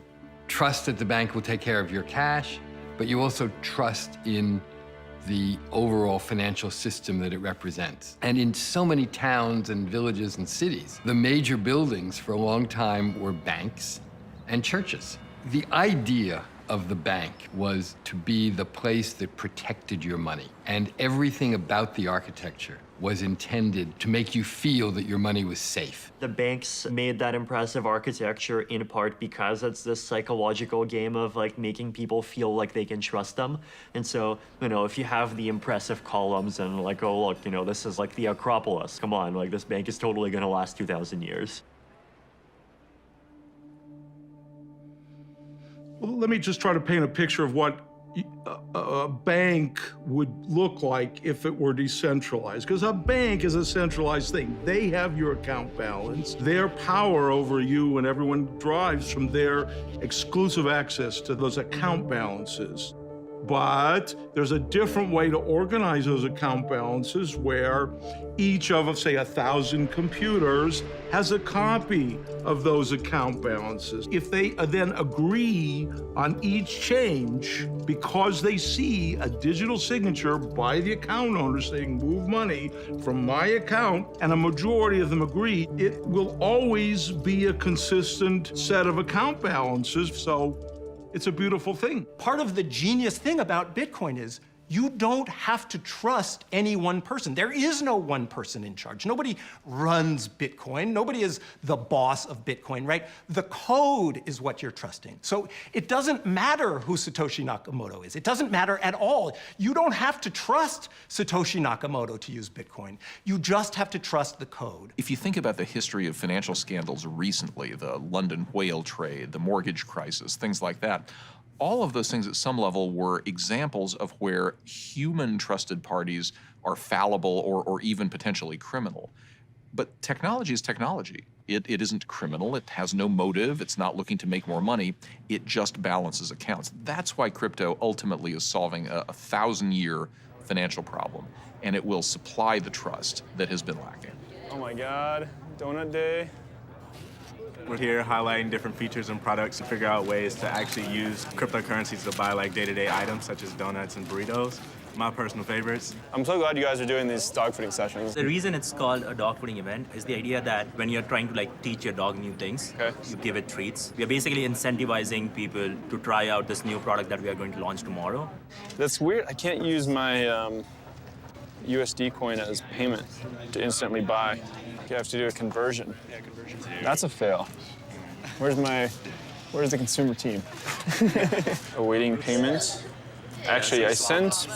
trust that the bank will take care of your cash, but you also trust in the overall financial system that it represents. And in so many towns and villages and cities, the major buildings for a long time were banks and churches. The idea of the bank was to be the place that protected your money. And everything about the architecture was intended to make you feel that your money was safe. The banks made that impressive architecture in part because it's this psychological game of like making people feel like they can trust them. And so, you know, if you have the impressive columns and like, oh, look, you know, this is like the Acropolis. Come on, like this bank is totally gonna last 2,000 years. Well, let me just try to paint a picture of what a bank would look like if it were decentralized, because a bank is a centralized thing. They have your account balance, their power over you, and everyone derives from their exclusive access to those account balances. But there's a different way to organize those account balances where each of, say, 1,000 computers has a copy of those account balances. If they then agree on each change, because they see a digital signature by the account owner saying, move money from my account, and a majority of them agree, it will always be a consistent set of account balances. So it's a beautiful thing. Part of the genius thing about Bitcoin is you don't have to trust any one person. There is no one person in charge. Nobody runs Bitcoin. Nobody is the boss of Bitcoin, right? The code is what you're trusting. So it doesn't matter who Satoshi Nakamoto is. It doesn't matter at all. You don't have to trust Satoshi Nakamoto to use Bitcoin. You just have to trust the code. If you think about the history of financial scandals recently, the London whale trade, the mortgage crisis, things like that, all of those things at some level were examples of where human trusted parties are fallible or even potentially criminal. But technology is technology. It isn't criminal. It has no motive. It's not looking to make more money. It just balances accounts. That's why crypto ultimately is solving a 1,000-year financial problem, and it will supply the trust that has been lacking. Oh my God, donut day. We're here highlighting different features and products to figure out ways to actually use cryptocurrencies to buy like day-to-day items such as donuts and burritos. My personal favorites. I'm so glad you guys are doing these dogfooding sessions. The reason it's called a dogfooding event is the idea that when you're trying to teach your dog new things, you give it treats. We are basically incentivizing people to try out this new product that we are going to launch tomorrow. That's weird. I can't use my USD coin as payment to instantly buy. You have to do a conversion. Yeah, conversion. That's a fail. Where's the consumer team? Awaiting payments. Actually, I sent.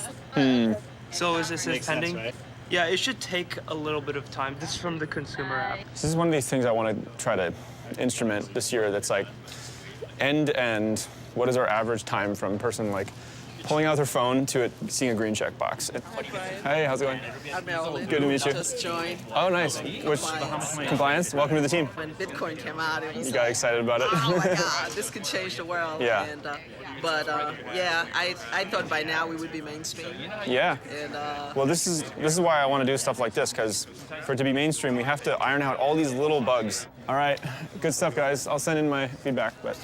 So is this pending? Sense, right? Yeah, it should take a little bit of time. This is from the consumer app. This is one of these things I want to try to instrument this year. That's like end to end. What is our average time from a person pulling out their phone to it seeing a green checkbox? Hey, how's it going? I'm Marilyn. Good to meet you. Just joined. Oh, nice. Which compliance? Welcome to the team. When Bitcoin came out, it was You got excited about it? oh my God, this could change the world. Yeah. And, yeah, I thought by now we would be mainstream. Yeah. And, well, this is why I want to do stuff like this, because for it to be mainstream, we have to iron out all these little bugs. All right, good stuff, guys. I'll send in my feedback, but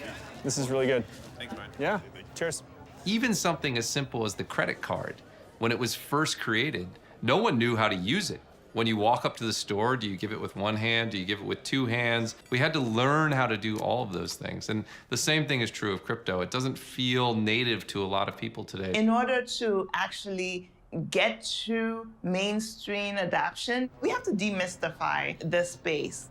this is really good. Thanks, Brian. Yeah. Cheers. Even something as simple as the credit card, when it was first created, no one knew how to use it. When you walk up to the store, do you give it with one hand? Do you give it with two hands? We had to learn how to do all of those things. And the same thing is true of crypto. It doesn't feel native to a lot of people today. in order to actually get to mainstream adoption, we have to demystify this space.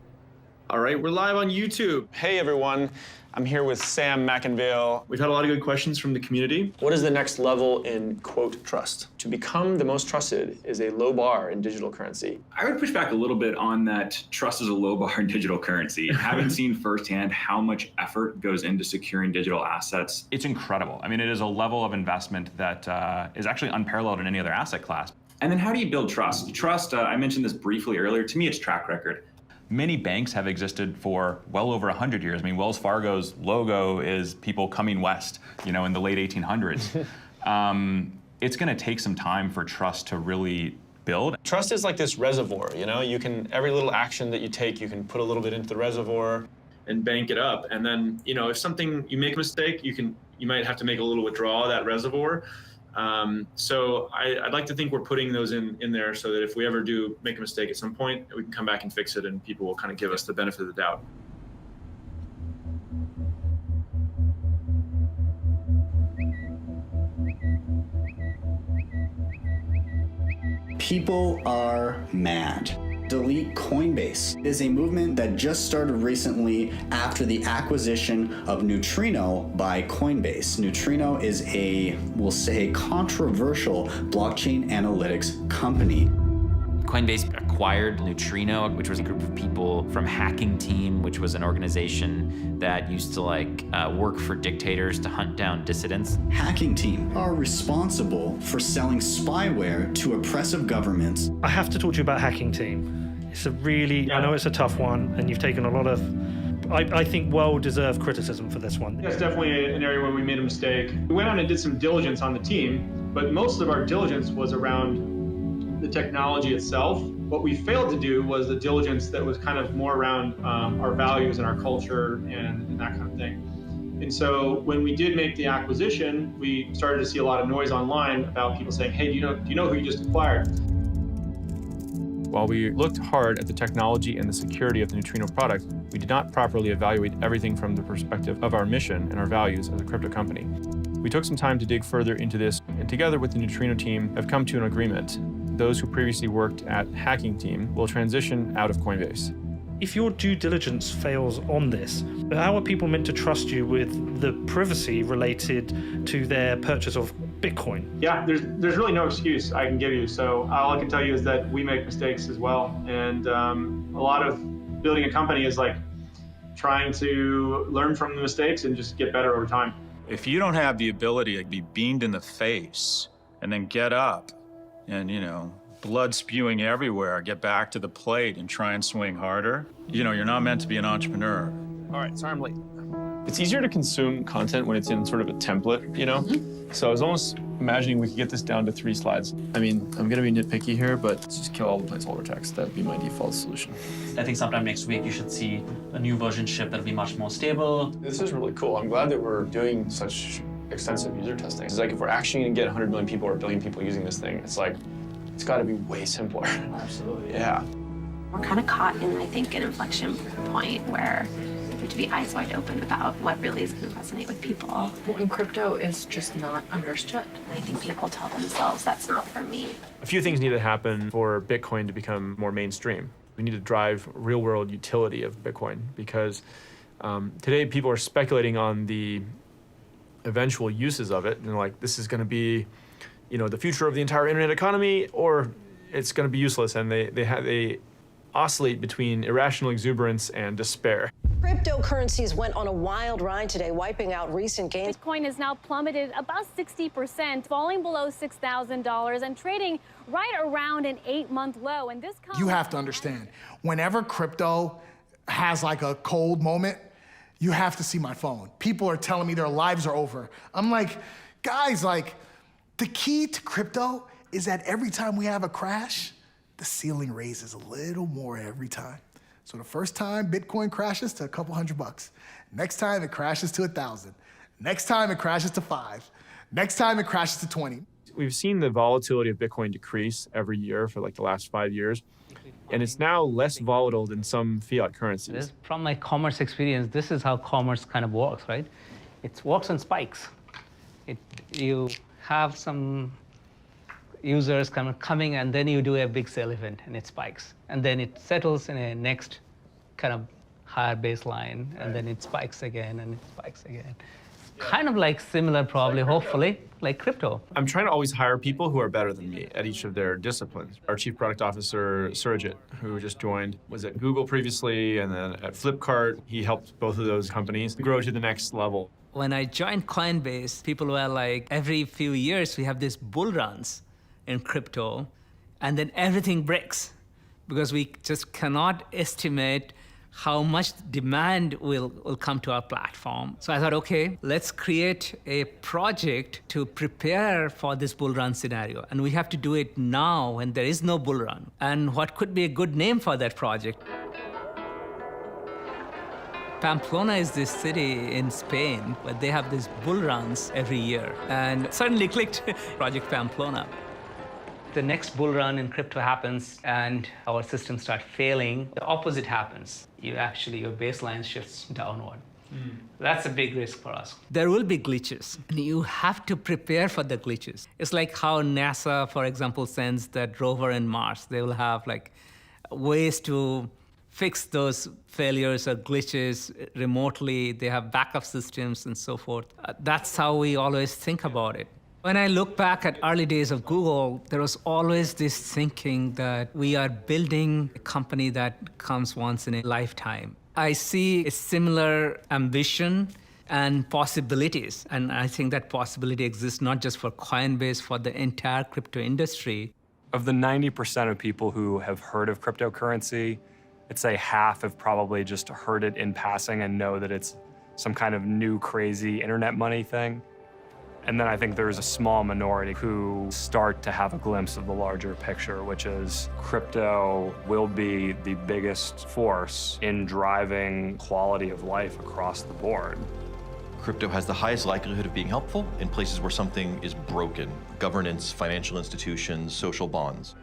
All right, we're live on YouTube. Hey, everyone. I'm here with Sam McInvale. We've had a lot of good questions from the community. What is the next level in, quote, trust? To become the most trusted is a low bar in digital currency. I would push back a little bit on that trust is a low bar in digital currency. Having seen firsthand how much effort goes into securing digital assets. It's incredible. I mean, it is a level of investment that is actually unparalleled in any other asset class. And then how do you build trust? Trust, I mentioned this briefly earlier, to me it's track record. Many banks have existed for well over 100 years. I mean, Wells Fargo's logo is people coming west, in the late 1800s. It's going to take some time for trust to really build. Trust is like this reservoir, You can, every little action that you take, you can put a little bit into the reservoir and bank it up. And then, if you make a mistake, you might have to make a little withdrawal of that reservoir. So I'd like to think we're putting those in there so that if we ever do make a mistake at some point, we can come back and fix it and people will kind of give us the benefit of the doubt. People are mad. Delete Coinbase is a movement that just started recently after the acquisition of Neutrino by Coinbase. Neutrino is we'll say, controversial blockchain analytics company. Coinbase acquired Neutrino, which was a group of people from Hacking Team, which was an organization that used to work for dictators to hunt down dissidents. Hacking Team are responsible for selling spyware to oppressive governments. I have to talk to you about Hacking Team. It's I know it's a tough one, and you've taken a lot of I think well deserved criticism for this one. That's definitely an area where we made a mistake. We went out and did some diligence on the team, but most of our diligence was around the technology itself. What we failed to do was the diligence that was kind of more around our values and our culture and that kind of thing. And so when we did make the acquisition, we started to see a lot of noise online about people saying, hey, do you know who you just acquired? While we looked hard at the technology and the security of the Neutrino product, we did not properly evaluate everything from the perspective of our mission and our values as a crypto company. We took some time to dig further into this, and together with the Neutrino team have come to an agreement. Those who previously worked at Hacking Team will transition out of Coinbase. If your due diligence fails on this, how are people meant to trust you with the privacy related to their purchase of Bitcoin? Yeah, there's really no excuse I can give you. So all I can tell you is that we make mistakes as well. And a lot of building a company is like trying to learn from the mistakes and just get better over time. If you don't have the ability to be beamed in the face and then get up and, blood spewing everywhere, get back to the plate and try and swing harder, you're not meant to be an entrepreneur. All right, sorry I'm late. It's easier to consume content when it's in sort of a template, So I was almost imagining we could get this down to 3 slides. I mean, I'm gonna be nitpicky here, but let's just kill all the placeholder text. That'd be my default solution. I think sometime next week you should see a new version ship that'll be much more stable. This is really cool. I'm glad that we're doing such extensive user testing. It's like if we're actually gonna get 100 million people or a billion people using this thing, it's like, it's gotta be way simpler. Absolutely. Yeah. We're kind of caught in, I think, an inflection point where we have to be eyes wide open about what really is going to resonate with people. And crypto is just not understood. I think people tell themselves that's not for me. A few things need to happen for Bitcoin to become more mainstream. We need to drive real-world utility of Bitcoin because today people are speculating on the eventual uses of it. And like, this is going to be, the future of the entire internet economy, or it's going to be useless. And they oscillate between irrational exuberance and despair. Cryptocurrencies went on a wild ride today, wiping out recent gains. Bitcoin has now plummeted about 60%, falling below $6,000 and trading right around an 8-month low. And this You have to understand, whenever crypto has like a cold moment, you have to see my phone. People are telling me their lives are over. I'm like, guys, the key to crypto is that every time we have a crash, the ceiling raises a little more every time. So the first time Bitcoin crashes to a couple $100. Next time it crashes to 1,000. Next time it crashes to 5. Next time it crashes to 20. We've seen the volatility of Bitcoin decrease every year for like the last 5 years. And it's now less volatile than some fiat currencies. From my commerce experience, this is how commerce kind of works, right? It works on spikes. You have some users coming, and then you do a big sale event, and it spikes. And then it settles in a next kind of higher baseline, and then it spikes again, and it spikes again. Kind of like similar, probably, hopefully, like crypto. I'm trying to always hire people who are better than me at each of their disciplines. Our chief product officer, Surajit, who just joined, was at Google previously, and then at Flipkart. He helped both of those companies grow to the next level. When I joined Coinbase, people were like, every few years we have these bull runs in crypto, and then everything breaks because we just cannot estimate how much demand will come to our platform. So I thought, okay, let's create a project to prepare for this bull run scenario. And we have to do it now when there is no bull run. And what could be a good name for that project? Pamplona is this city in Spain where they have these bull runs every year. And suddenly clicked Project Pamplona. The next bull run in crypto happens and our systems start failing. The opposite happens. Your baseline shifts downward. That's a big risk for us. There will be glitches, and you have to prepare for the glitches. It's like how NASA, for example, sends that rover in Mars. They will have ways to fix those failures or glitches remotely. They have backup systems and so forth. That's how we always think about it. When I look back at early days of Google, there was always this thinking that we are building a company that comes once in a lifetime. I see a similar ambition and possibilities, and I think that possibility exists not just for Coinbase, for the entire crypto industry. Of the 90% of people who have heard of cryptocurrency, I'd say half have probably just heard it in passing and know that it's some kind of new crazy internet money thing. And then I think there's a small minority who start to have a glimpse of the larger picture, which is crypto will be the biggest force in driving quality of life across the board. Crypto has the highest likelihood of being helpful in places where something is broken: governance, financial institutions, social bonds.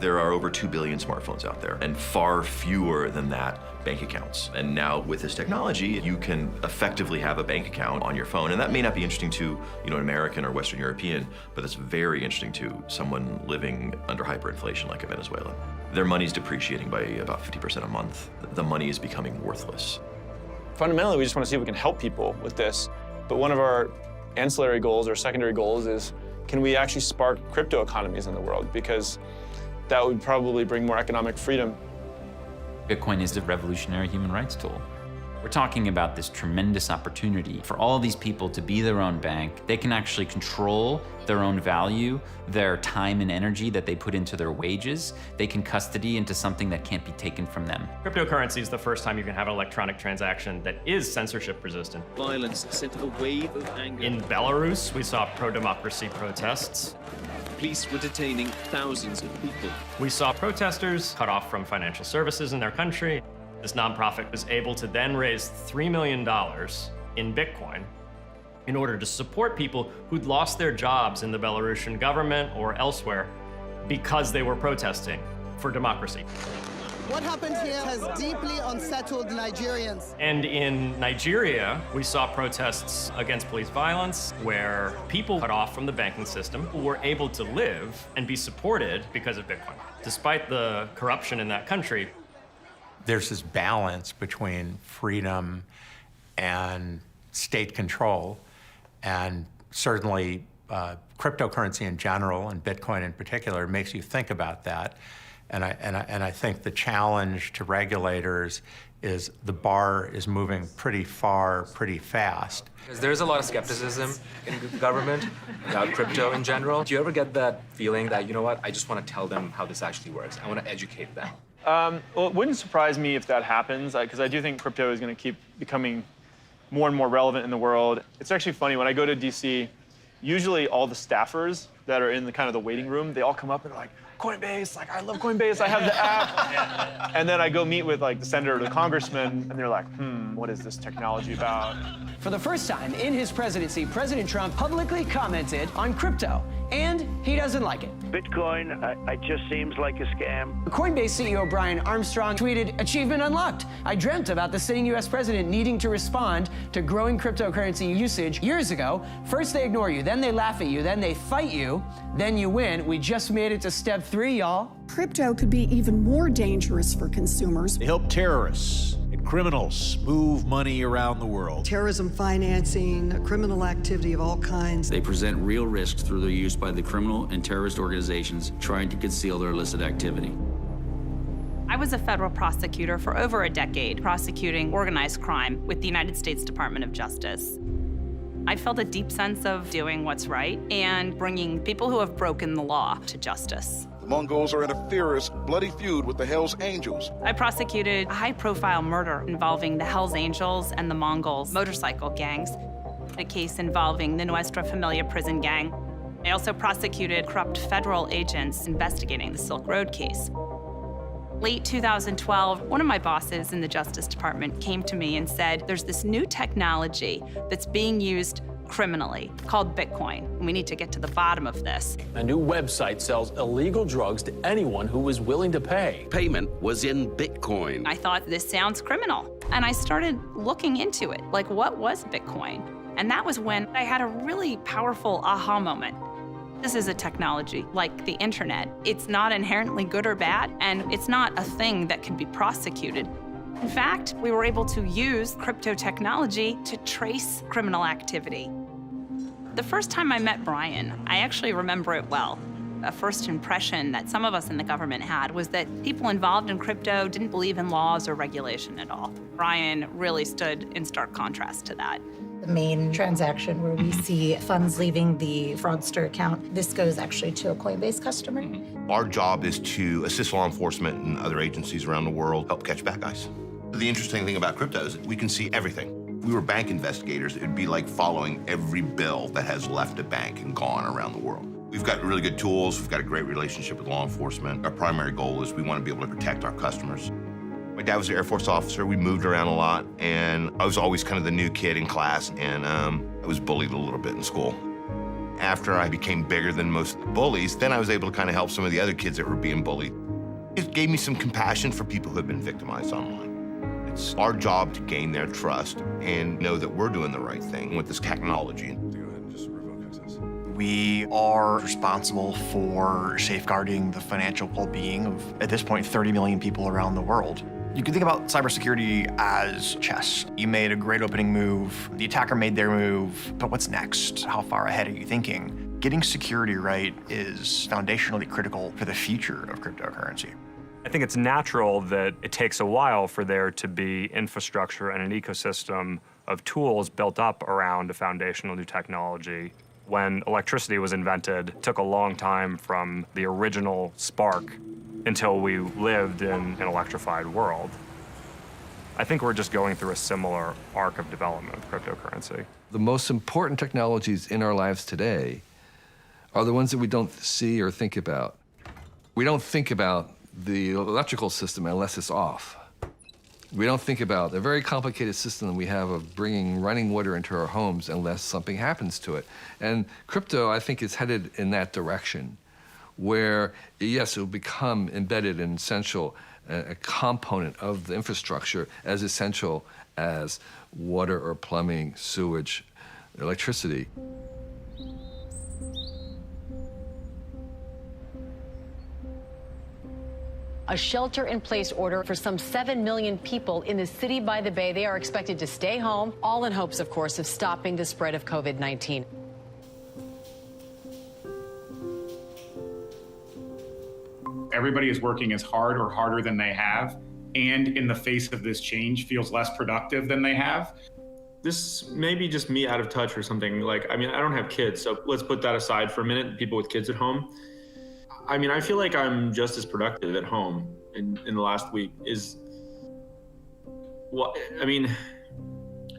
There are over 2 billion smartphones out there, and far fewer than that bank accounts. And now with this technology, you can effectively have a bank account on your phone. And that may not be interesting to, an American or Western European, but it's very interesting to someone living under hyperinflation like a Venezuelan. Their money's depreciating by about 50% a month. The money is becoming worthless. Fundamentally, we just want to see if we can help people with this. But one of our ancillary goals or secondary goals is, can we actually spark crypto economies in the world? Because that would probably bring more economic freedom. Bitcoin is a revolutionary human rights tool. We're talking about this tremendous opportunity for all these people to be their own bank. They can actually control their own value, their time and energy that they put into their wages. They can custody into something that can't be taken from them. Cryptocurrency is the first time you can have an electronic transaction that is censorship resistant. Violence sent a wave of anger. In Belarus, we saw pro-democracy protests. Police were detaining thousands of people. We saw protesters cut off from financial services in their country. This nonprofit was able to then raise $3 million in Bitcoin in order to support people who'd lost their jobs in the Belarusian government or elsewhere because they were protesting for democracy. What happened here has deeply unsettled Nigerians. And in Nigeria, we saw protests against police violence where people cut off from the banking system were able to live and be supported because of Bitcoin. Despite the corruption in that country, there's this balance between freedom and state control, and certainly cryptocurrency in general and Bitcoin in particular makes you think about that. And I think the challenge to regulators is the bar is moving pretty far, pretty fast. Because there's a lot of skepticism in government about crypto in general. Do you ever get that feeling that, I just want to tell them how this actually works? I want to educate them. Well, it wouldn't surprise me if that happens, because I do think crypto is going to keep becoming more and more relevant in the world. It's actually funny, when I go to DC, usually all the staffers that are in the kind of the waiting room, they all come up and are like, Coinbase, I love Coinbase, I have the app. And then I go meet with the senator or the congressman, and they're like, what is this technology about? For the first time in his presidency, President Trump publicly commented on crypto, and he doesn't like it. Bitcoin, it just seems like a scam. Coinbase CEO Brian Armstrong tweeted, "Achievement unlocked. I dreamt about the sitting U.S. president needing to respond to growing cryptocurrency usage years ago. First they ignore you, then they laugh at you, then they fight you, then you win. We just made it to step 3, y'all." Crypto could be even more dangerous for consumers. They help terrorists and criminals move money around the world. Terrorism financing, criminal activity of all kinds. They present real risks through their use by the criminal and terrorist organizations trying to conceal their illicit activity. I was a federal prosecutor for over a decade, prosecuting organized crime with the United States Department of Justice. I felt a deep sense of doing what's right and bringing people who have broken the law to justice. The Mongols are in a fierce, bloody feud with the Hells Angels. I prosecuted a high-profile murder involving the Hells Angels and the Mongols motorcycle gangs, a case involving the Nuestra Familia prison gang. I also prosecuted corrupt federal agents investigating the Silk Road case. Late 2012, one of my bosses in the Justice Department came to me and said, there's this new technology that's being used criminally called Bitcoin. We need to get to the bottom of this. A new website sells illegal drugs to anyone who is willing to pay. Payment was in Bitcoin. I thought, this sounds criminal. And I started looking into it, what was Bitcoin? And that was when I had a really powerful aha moment. This is a technology like the internet. It's not inherently good or bad, and it's not a thing that can be prosecuted. In fact, we were able to use crypto technology to trace criminal activity. The first time I met Brian, I actually remember it well. A first impression that some of us in the government had was that people involved in crypto didn't believe in laws or regulation at all. Brian really stood in stark contrast to that. The main transaction where we see funds leaving the fraudster account, this goes actually to a Coinbase customer. Our job is to assist law enforcement and other agencies around the world help catch bad guys. The interesting thing about crypto is we can see everything. If we were bank investigators, it'd be like following every bill that has left a bank and gone around the world. We've got really good tools. We've got a great relationship with law enforcement. Our primary goal is we want to be able to protect our customers. My dad was an Air Force officer. We moved around a lot, and I was always kind of the new kid in class, and I was bullied a little bit in school. After I became bigger than most bullies, then I was able to kind of help some of the other kids that were being bullied. It gave me some compassion for people who have been victimized online. It's our job to gain their trust and know that we're doing the right thing with this technology. We are responsible for safeguarding the financial well-being of, at this point, 30 million people around the world. You can think about cybersecurity as chess. You made a great opening move, the attacker made their move, but what's next? How far ahead are you thinking? Getting security right is foundationally critical for the future of cryptocurrency. I think it's natural that it takes a while for there to be infrastructure and an ecosystem of tools built up around a foundational new technology. When electricity was invented, it took a long time from the original spark until we lived in an electrified world. I think we're just going through a similar arc of development with cryptocurrency. The most important technologies in our lives today are the ones that we don't see or think about. We don't think about the electrical system unless it's off. We don't think about the very complicated system that we have of bringing running water into our homes unless something happens to it. And crypto, I think, is headed in that direction, where, yes, it will become embedded and essential, a component of the infrastructure as essential as water or plumbing, sewage, electricity. A shelter-in-place order for some 7 million people in the city by the Bay. They are expected to stay home, all in hopes, of course, of stopping the spread of COVID-19. Everybody is working as hard or harder than they have, and in the face of this change, feels less productive than they have. This may be just me out of touch or something. Like, I mean, I don't have kids, so let's put that aside for a minute, people with kids at home. I mean, I feel like I'm just as productive at home in the last week I mean,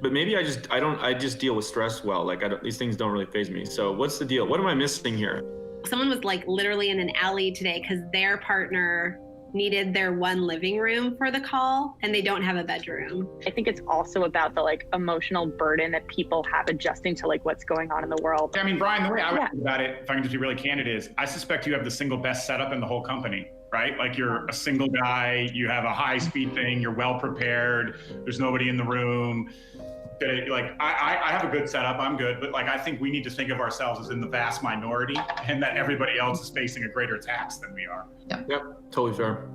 but maybe I just deal with stress well. Like, these things don't really faze me. So what's the deal? What am I missing here? Someone was like literally in an alley today because their partner needed their one living room for the call and they don't have a bedroom. I think it's also about the like emotional burden that people have adjusting to like what's going on in the world. I mean, Brian, the way I would think about it, if I can just be really candid, is I suspect you have the single best setup in the whole company, right? Like, you're a single guy, you have a high speed thing, you're well prepared, there's nobody in the room. Like, I have a good setup, I'm good, but like, I think we need to think of ourselves as in the vast minority and that everybody else is facing a greater tax than we are. Yep, totally fair.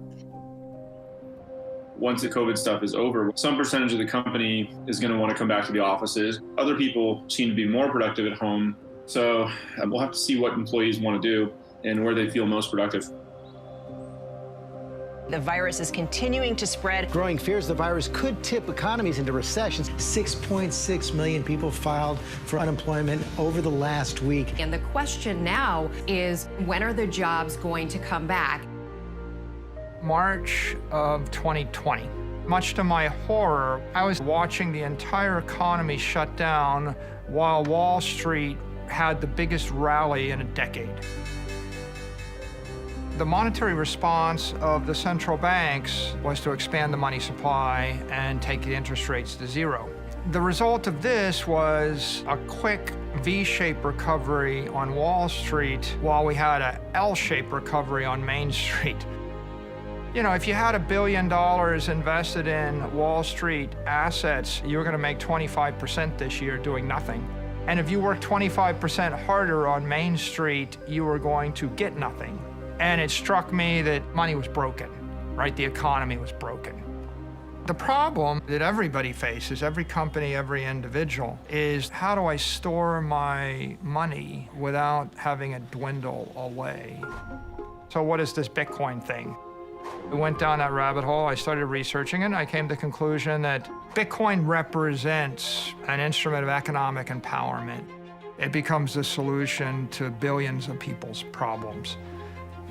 Once the COVID stuff is over, some percentage of the company is going to want to come back to the offices. Other people seem to be more productive at home. So we'll have to see what employees want to do and where they feel most productive. The virus is continuing to spread. Growing fears the virus could tip economies into recessions. 6.6 million people filed for unemployment over the last week. And the question now is, when are the jobs going to come back? March of 2020. Much to my horror, I was watching the entire economy shut down while Wall Street had the biggest rally in a decade. The monetary response of the central banks was to expand the money supply and take the interest rates to zero. The result of this was a quick V-shaped recovery on Wall Street while we had a L-shaped recovery on Main Street. You know, if you had $1 billion invested in Wall Street assets, you were going to make 25% this year doing nothing. And if you worked 25% harder on Main Street, you were going to get nothing. And it struck me that money was broken, right? The economy was broken. The problem that everybody faces, every company, every individual, is how do I store my money without having it dwindle away? So what is this Bitcoin thing? I went down that rabbit hole, I started researching it, and I came to the conclusion that Bitcoin represents an instrument of economic empowerment. It becomes the solution to billions of people's problems.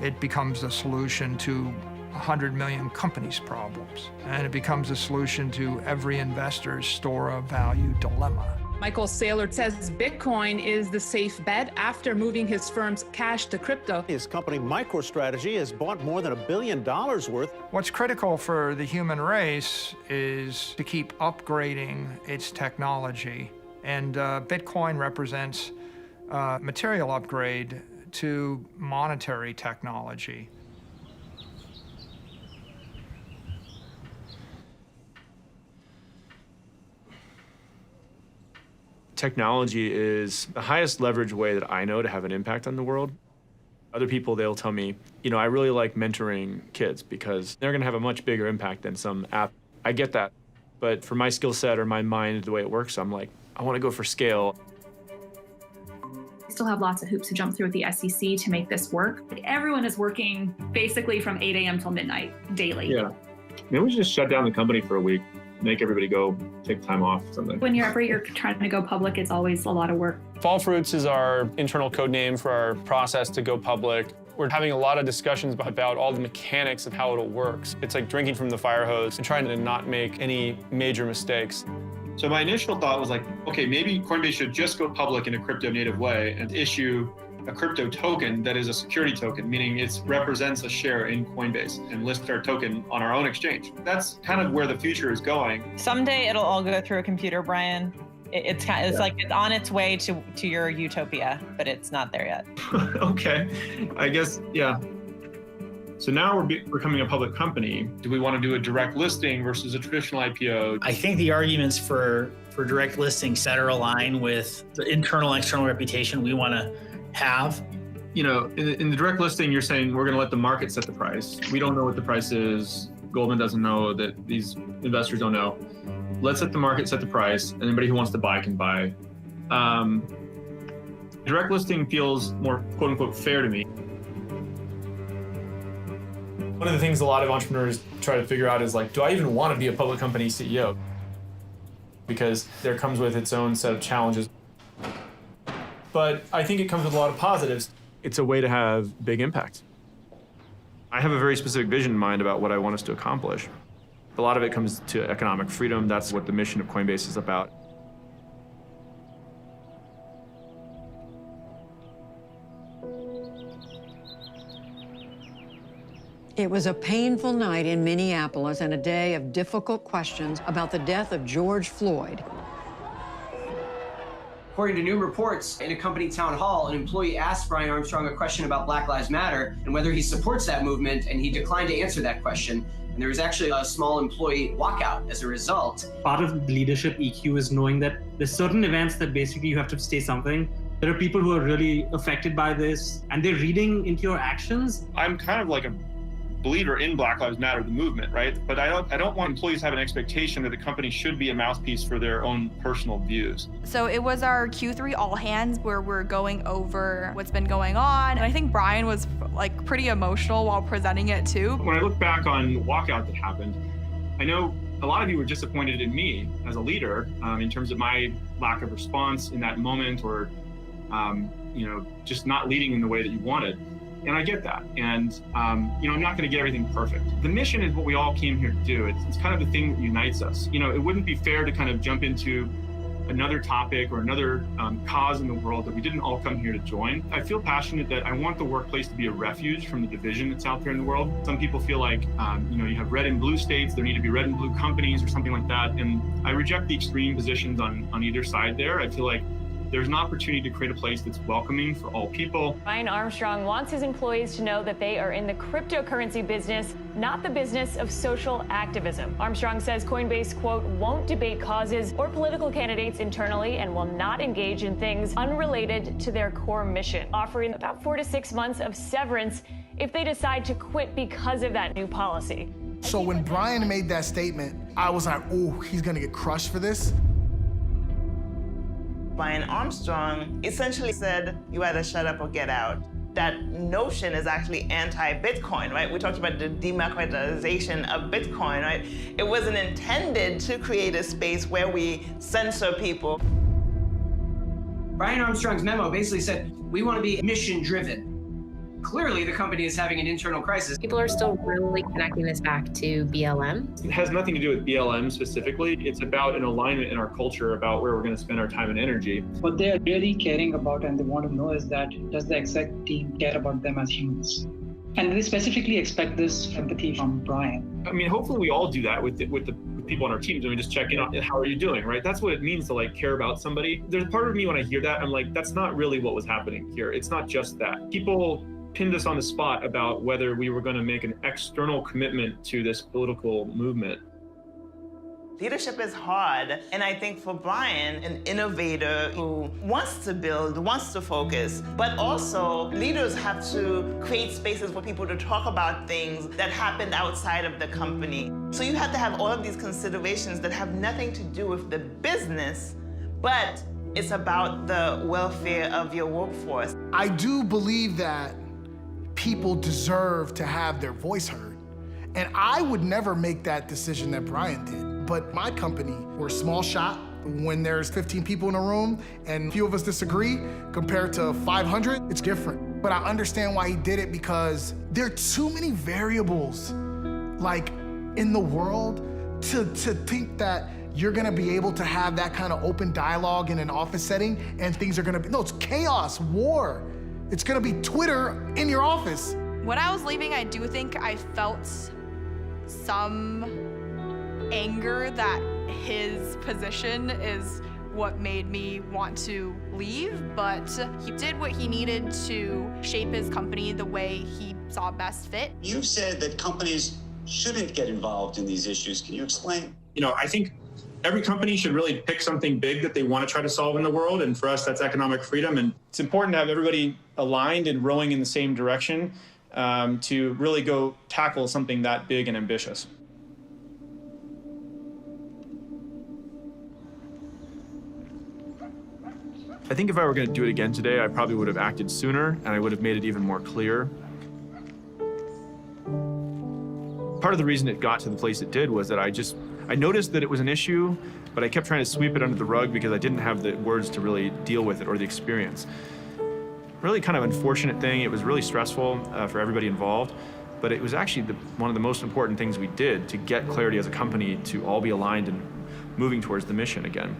It becomes the solution to 100 million companies' problems. And it becomes a solution to every investor's store of value dilemma. Michael Saylor says Bitcoin is the safe bet after moving his firm's cash to crypto. His company MicroStrategy has bought more than $1 billion worth. What's critical for the human race is to keep upgrading its technology. And Bitcoin represents a material upgrade to monetary technology. Technology is the highest leverage way that I know to have an impact on the world. Other people, they'll tell me, I really like mentoring kids because they're gonna have a much bigger impact than some app. I get that, but for my skill set or my mind, the way it works, I'm like, I wanna go for scale. We still have lots of hoops to jump through with the SEC to make this work. Everyone is working basically from 8 a.m. till midnight daily. Yeah, maybe we should just shut down the company for a week. Make everybody go take time off or something. Whenever you're trying to go public, it's always a lot of work. Fall Fruits is our internal code name for our process to go public. We're having a lot of discussions about all the mechanics of how it all works. It's like drinking from the fire hose and trying to not make any major mistakes. So my initial thought was like, okay, maybe Coinbase should just go public in a crypto native way and issue a crypto token that is a security token, meaning it represents a share in Coinbase, and list our token on our own exchange. That's kind of where the future is going. Someday it'll all go through a computer, Brian. It's like it's on its way to your utopia, but it's not there yet. Okay, I guess, yeah. So now we're becoming a public company. Do we want to do a direct listing versus a traditional IPO? I think the arguments for direct listing better align with the internal, external reputation we want to have. In the direct listing, you're saying we're going to let the market set the price. We don't know what the price is. Goldman doesn't know, that these investors don't know. Let's let the market set the price. Anybody who wants to buy can buy. Direct listing feels more quote unquote fair to me. One of the things a lot of entrepreneurs try to figure out is like, do I even want to be a public company CEO? Because there comes with its own set of challenges. But I think it comes with a lot of positives. It's a way to have big impact. I have a very specific vision in mind about what I want us to accomplish. A lot of it comes to economic freedom. That's what the mission of Coinbase is about. It was a painful night in Minneapolis and a day of difficult questions about the death of George Floyd. According to new reports, in a company town hall, an employee asked Brian Armstrong a question about Black Lives Matter and whether he supports that movement, and he declined to answer that question. And there was actually a small employee walkout as a result. Part of leadership EQ is knowing that there's certain events that basically you have to say something. There are people who are really affected by this, and they're reading into your actions. I'm kind of like a believer in Black Lives Matter, the movement, right? But I don't want employees to have an expectation that the company should be a mouthpiece for their own personal views. So it was our Q3 all hands where we're going over what's been going on. And I think Brian was like pretty emotional while presenting it too. When I look back on the walkout that happened, I know a lot of you were disappointed in me as a leader in terms of my lack of response in that moment, or just not leading in the way that you wanted. And I get that. And, I'm not going to get everything perfect. The mission is what we all came here to do. It's kind of the thing that unites us. It wouldn't be fair to kind of jump into another topic or another cause in the world that we didn't all come here to join. I feel passionate that I want the workplace to be a refuge from the division that's out there in the world. Some people feel like, you have red and blue states, there need to be red and blue companies or something like that. And I reject the extreme positions on either side there. I feel like there's an opportunity to create a place that's welcoming for all people. Brian Armstrong wants his employees to know that they are in the cryptocurrency business, not the business of social activism. Armstrong says Coinbase, quote, won't debate causes or political candidates internally and will not engage in things unrelated to their core mission, offering about 4 to 6 months of severance if they decide to quit because of that new policy. So when Brian made that statement, I was like, oh, he's gonna get crushed for this. Brian Armstrong essentially said, you either shut up or get out. That notion is actually anti-Bitcoin, right? We talked about the democratization of Bitcoin, right? It wasn't intended to create a space where we censor people. Brian Armstrong's memo basically said, we want to be mission-driven. Clearly, the company is having an internal crisis. People are still really connecting this back to BLM. It has nothing to do with BLM specifically. It's about an alignment in our culture about where we're going to spend our time and energy. What they are really caring about and they want to know is that, does the exec team care about them as humans? And they specifically expect this empathy from Brian. I mean, hopefully we all do that with people on our teams, and we just check in on how are you doing, right? That's what it means to like care about somebody. There's part of me when I hear that, I'm like, that's not really what was happening here. It's not just that. People pinned us on the spot about whether we were going to make an external commitment to this political movement. Leadership is hard, and I think for Brian, an innovator who wants to build, wants to focus, but also leaders have to create spaces for people to talk about things that happened outside of the company. So you have to have all of these considerations that have nothing to do with the business, but it's about the welfare of your workforce. I do believe that people deserve to have their voice heard. And I would never make that decision that Brian did. But my company, we're a small shop. When there's 15 people in a room and a few of us disagree, compared to 500, it's different. But I understand why he did it, because there are too many variables, like, in the world to think that you're gonna be able to have that kind of open dialogue in an office setting and things are gonna be, no, it's chaos, war. It's gonna be Twitter in your office. When I was leaving, I do think I felt some anger that his position is what made me want to leave, but he did what he needed to shape his company the way he saw best fit. You've said that companies shouldn't get involved in these issues. Can you explain? You know, I think every company should really pick something big that they want to try to solve in the world. And for us, that's economic freedom. And it's important to have everybody aligned and rowing in the same direction to really go tackle something that big and ambitious. I think if I were going to do it again today, I probably would have acted sooner and I would have made it even more clear. Part of the reason it got to the place it did was that I noticed that it was an issue, but I kept trying to sweep it under the rug because I didn't have the words to really deal with it or the experience. Really kind of unfortunate thing. It was really stressful for everybody involved, but it was actually one of the most important things we did to get clarity as a company to all be aligned and moving towards the mission again.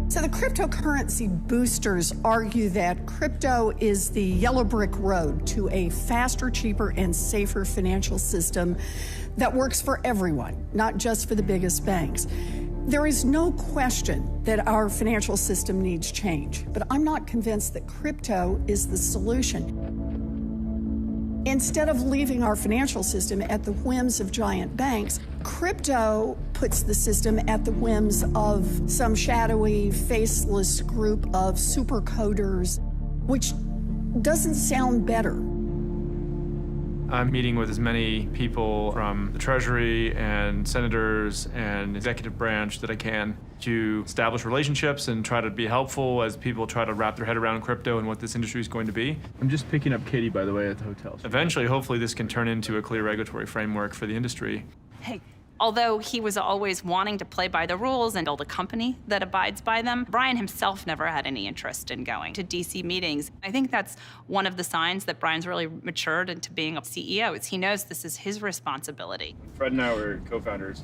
So the cryptocurrency boosters argue that crypto is the yellow brick road to a faster, cheaper, and safer financial system that works for everyone, not just for the biggest banks. There is no question that our financial system needs change, but I'm not convinced that crypto is the solution. Instead of leaving our financial system at the whims of giant banks, crypto puts the system at the whims of some shadowy, faceless group of super coders, which doesn't sound better. I'm meeting with as many people from the Treasury and senators and executive branch that I can to establish relationships and try to be helpful as people try to wrap their head around crypto and what this industry is going to be. I'm just picking up Katie, by the way, at the hotel. Eventually, hopefully, this can turn into a clear regulatory framework for the industry. Hey, although he was always wanting to play by the rules and build a company that abides by them, Brian himself never had any interest in going to DC meetings. I think that's one of the signs that Brian's really matured into being a CEO, is he knows this is his responsibility. Fred and I were co-founders.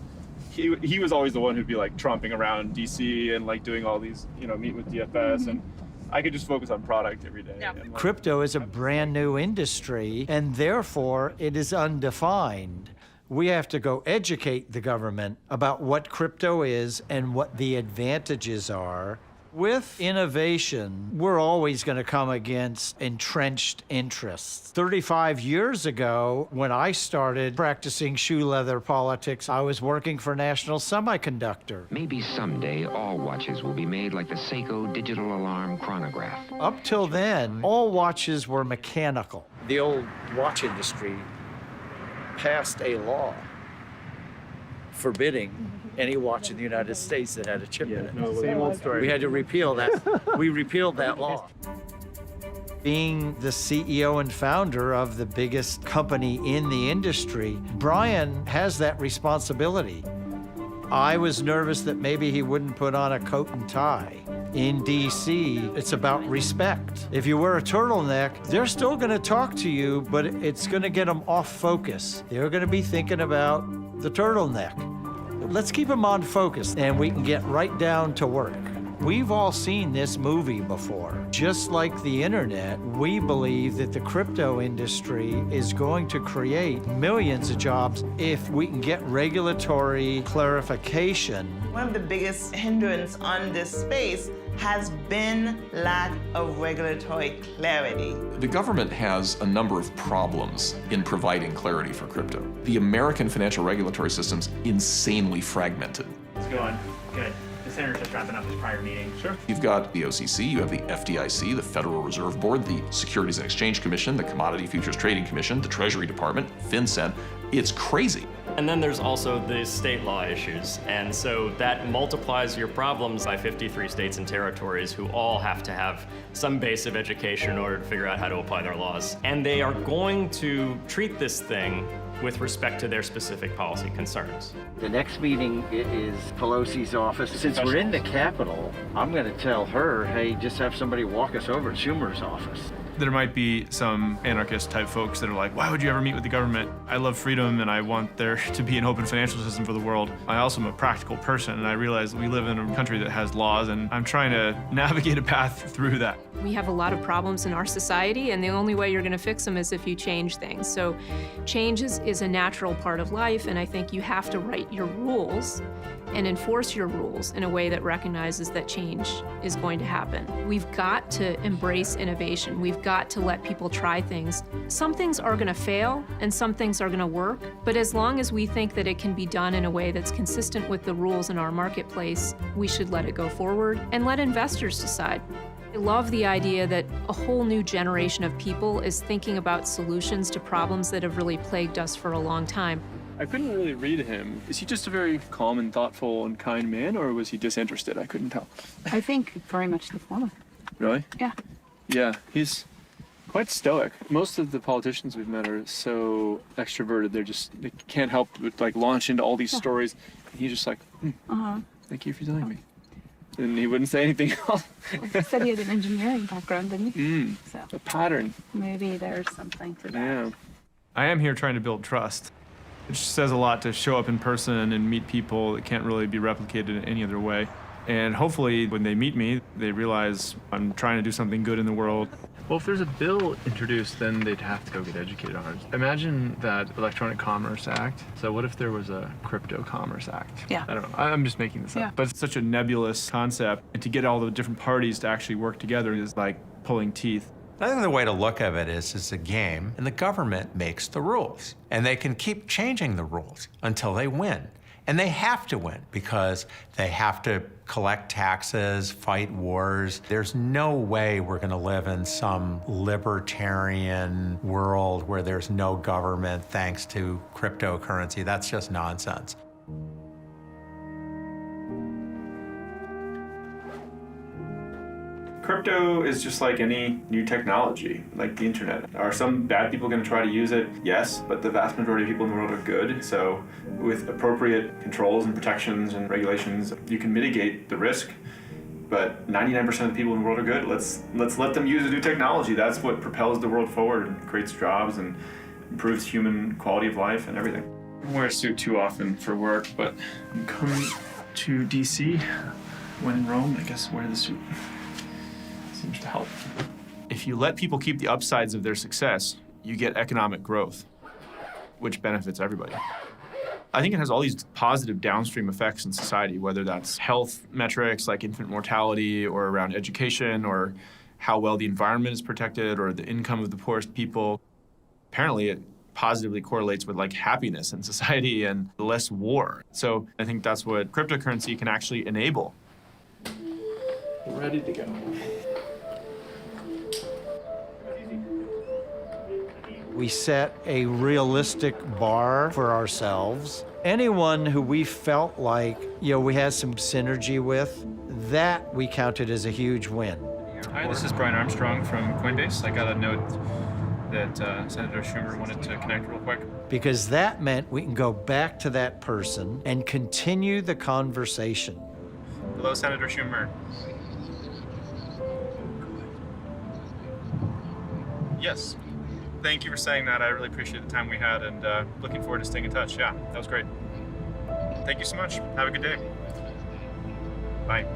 He was always the one who'd be like tromping around DC and like doing all these, meet with DFS, and I could just focus on product every day. Yeah. And, Crypto is a brand new industry, and therefore it is undefined. We have to go educate the government about what crypto is and what the advantages are. With innovation, we're always going to come against entrenched interests. 35 years ago, when I started practicing shoe leather politics, I was working for National Semiconductor. Maybe someday all watches will be made like the Seiko digital alarm chronograph. Up till then, all watches were mechanical. The old watch industry passed a law forbidding any watch in the United States that had a chip in it. Same old story. We had to repeal that. We repealed that law. Being the CEO and founder of the biggest company in the industry, Brian has that responsibility. I was nervous that maybe he wouldn't put on a coat and tie. In DC, it's about respect. If you wear a turtleneck, they're still going to talk to you, but it's going to get them off focus. They're going to be thinking about the turtleneck. Let's keep them on focus, and we can get right down to work. We've all seen this movie before. Just like the internet, we believe that the crypto industry is going to create millions of jobs if we can get regulatory clarification. One of the biggest hindrance on this space has been lack of regulatory clarity. The government has a number of problems in providing clarity for crypto. The American financial regulatory system's insanely fragmented. Let's go on. Good. The senator's just wrapping up his prior meeting. Sure. You've got the OCC, you have the FDIC, the Federal Reserve Board, the Securities and Exchange Commission, the Commodity Futures Trading Commission, the Treasury Department, FinCEN. It's crazy. And then there's also the state law issues. And so that multiplies your problems by 53 states and territories who all have to have some base of education in order to figure out how to apply their laws. And they are going to treat this thing with respect to their specific policy concerns. The next meeting is Pelosi's office. Since we're in the Capitol, I'm going to tell her, hey, just have somebody walk us over to Schumer's office. There might be some anarchist type folks that are like, why would you ever meet with the government? I love freedom and I want there to be an open financial system for the world. I also am a practical person and I realize we live in a country that has laws and I'm trying to navigate a path through that. We have a lot of problems in our society and the only way you're going to fix them is if you change things. So change is a natural part of life, and I think you have to write your rules and enforce your rules in a way that recognizes that change is going to happen. We've got to embrace innovation. We've got to let people try things. Some things are going to fail and some things are going to work, but as long as we think that it can be done in a way that's consistent with the rules in our marketplace, we should let it go forward and let investors decide. I love the idea that a whole new generation of people is thinking about solutions to problems that have really plagued us for a long time. I couldn't really read him. Is he just a very calm and thoughtful and kind man, or was he disinterested? I couldn't tell. I think very much the former. Really? Yeah. Yeah, he's quite stoic. Most of the politicians we've met are so extroverted. They can't help but like launch into all these stories. And he's just like, thank you for telling me. And he wouldn't say anything else. He said he had an engineering background, didn't he? So a pattern. Maybe there's something to that. Yeah. I am here trying to build trust. It just says a lot to show up in person and meet people that can't really be replicated in any other way. And hopefully when they meet me, they realize I'm trying to do something good in the world. Well, if there's a bill introduced, then they'd have to go get educated on it. Imagine that Electronic Commerce Act. So what if there was a Crypto Commerce Act? Yeah. I don't know. I'm just making this up. But it's such a nebulous concept. And to get all the different parties to actually work together is like pulling teeth. I think the way to look at it is it's a game, and the government makes the rules. And they can keep changing the rules until they win. And they have to win because they have to collect taxes, fight wars. There's no way we're going to live in some libertarian world where there's no government thanks to cryptocurrency. That's just nonsense. Crypto is just like any new technology, like the internet. Are some bad people going to try to use it? Yes, but the vast majority of people in the world are good. So with appropriate controls and protections and regulations, you can mitigate the risk. But 99% of the people in the world are good. Let's let them use the new technology. That's what propels the world forward and creates jobs and improves human quality of life and everything. I don't wear a suit too often for work, but I'm coming to DC. When in Rome, I guess wear the suit. Seems to help. If you let people keep the upsides of their success, you get economic growth, which benefits everybody. I think it has all these positive downstream effects in society, whether that's health metrics like infant mortality or around education or how well the environment is protected or the income of the poorest people. Apparently, it positively correlates with like happiness in society and less war. So I think that's what cryptocurrency can actually enable. Ready to go. We set a realistic bar for ourselves, anyone who we felt like, we had some synergy with, that we counted as a huge win. Hi, this is Brian Armstrong from Coinbase. I got a note that Senator Schumer wanted to connect real quick. Because that meant we can go back to that person and continue the conversation. Hello, Senator Schumer. Yes. Thank you for saying that. I really appreciate the time we had, and looking forward to staying in touch. Yeah, that was great. Thank you so much. Have a good day. Bye.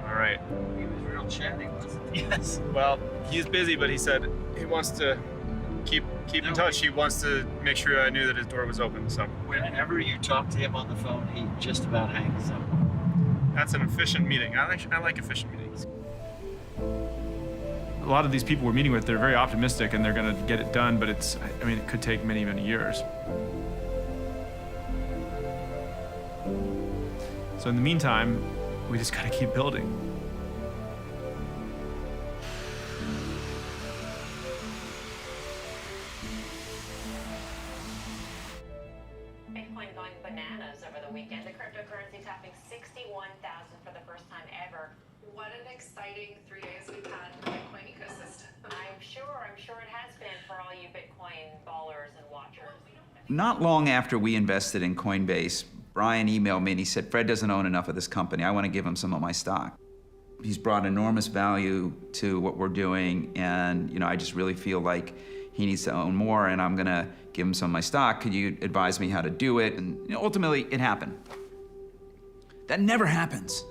All right. He was real chatty, wasn't he? Yes. Well, he's busy, but he said he wants to keep in touch. He wants to make sure I knew that his door was open. So whenever you talk to him on the phone, he just about hangs up. That's an efficient meeting. I like efficient meetings. A lot of these people we're meeting with, they're very optimistic and they're going to get it done, but it could take many, many years. So in the meantime, we just got to keep building. Bitcoin going bananas over the weekend. The cryptocurrency topping 61,000 for the first time ever. What an exciting 3 days we've had in the Bitcoin ecosystem. I'm sure it has been for all you Bitcoin ballers and watchers. Not long after we invested in Coinbase, Brian emailed me and he said, Fred doesn't own enough of this company. I want to give him some of my stock. He's brought enormous value to what we're doing, and I just really feel like he needs to own more, and I'm gonna give him some of my stock. Could you advise me how to do it? And ultimately, it happened. That never happens.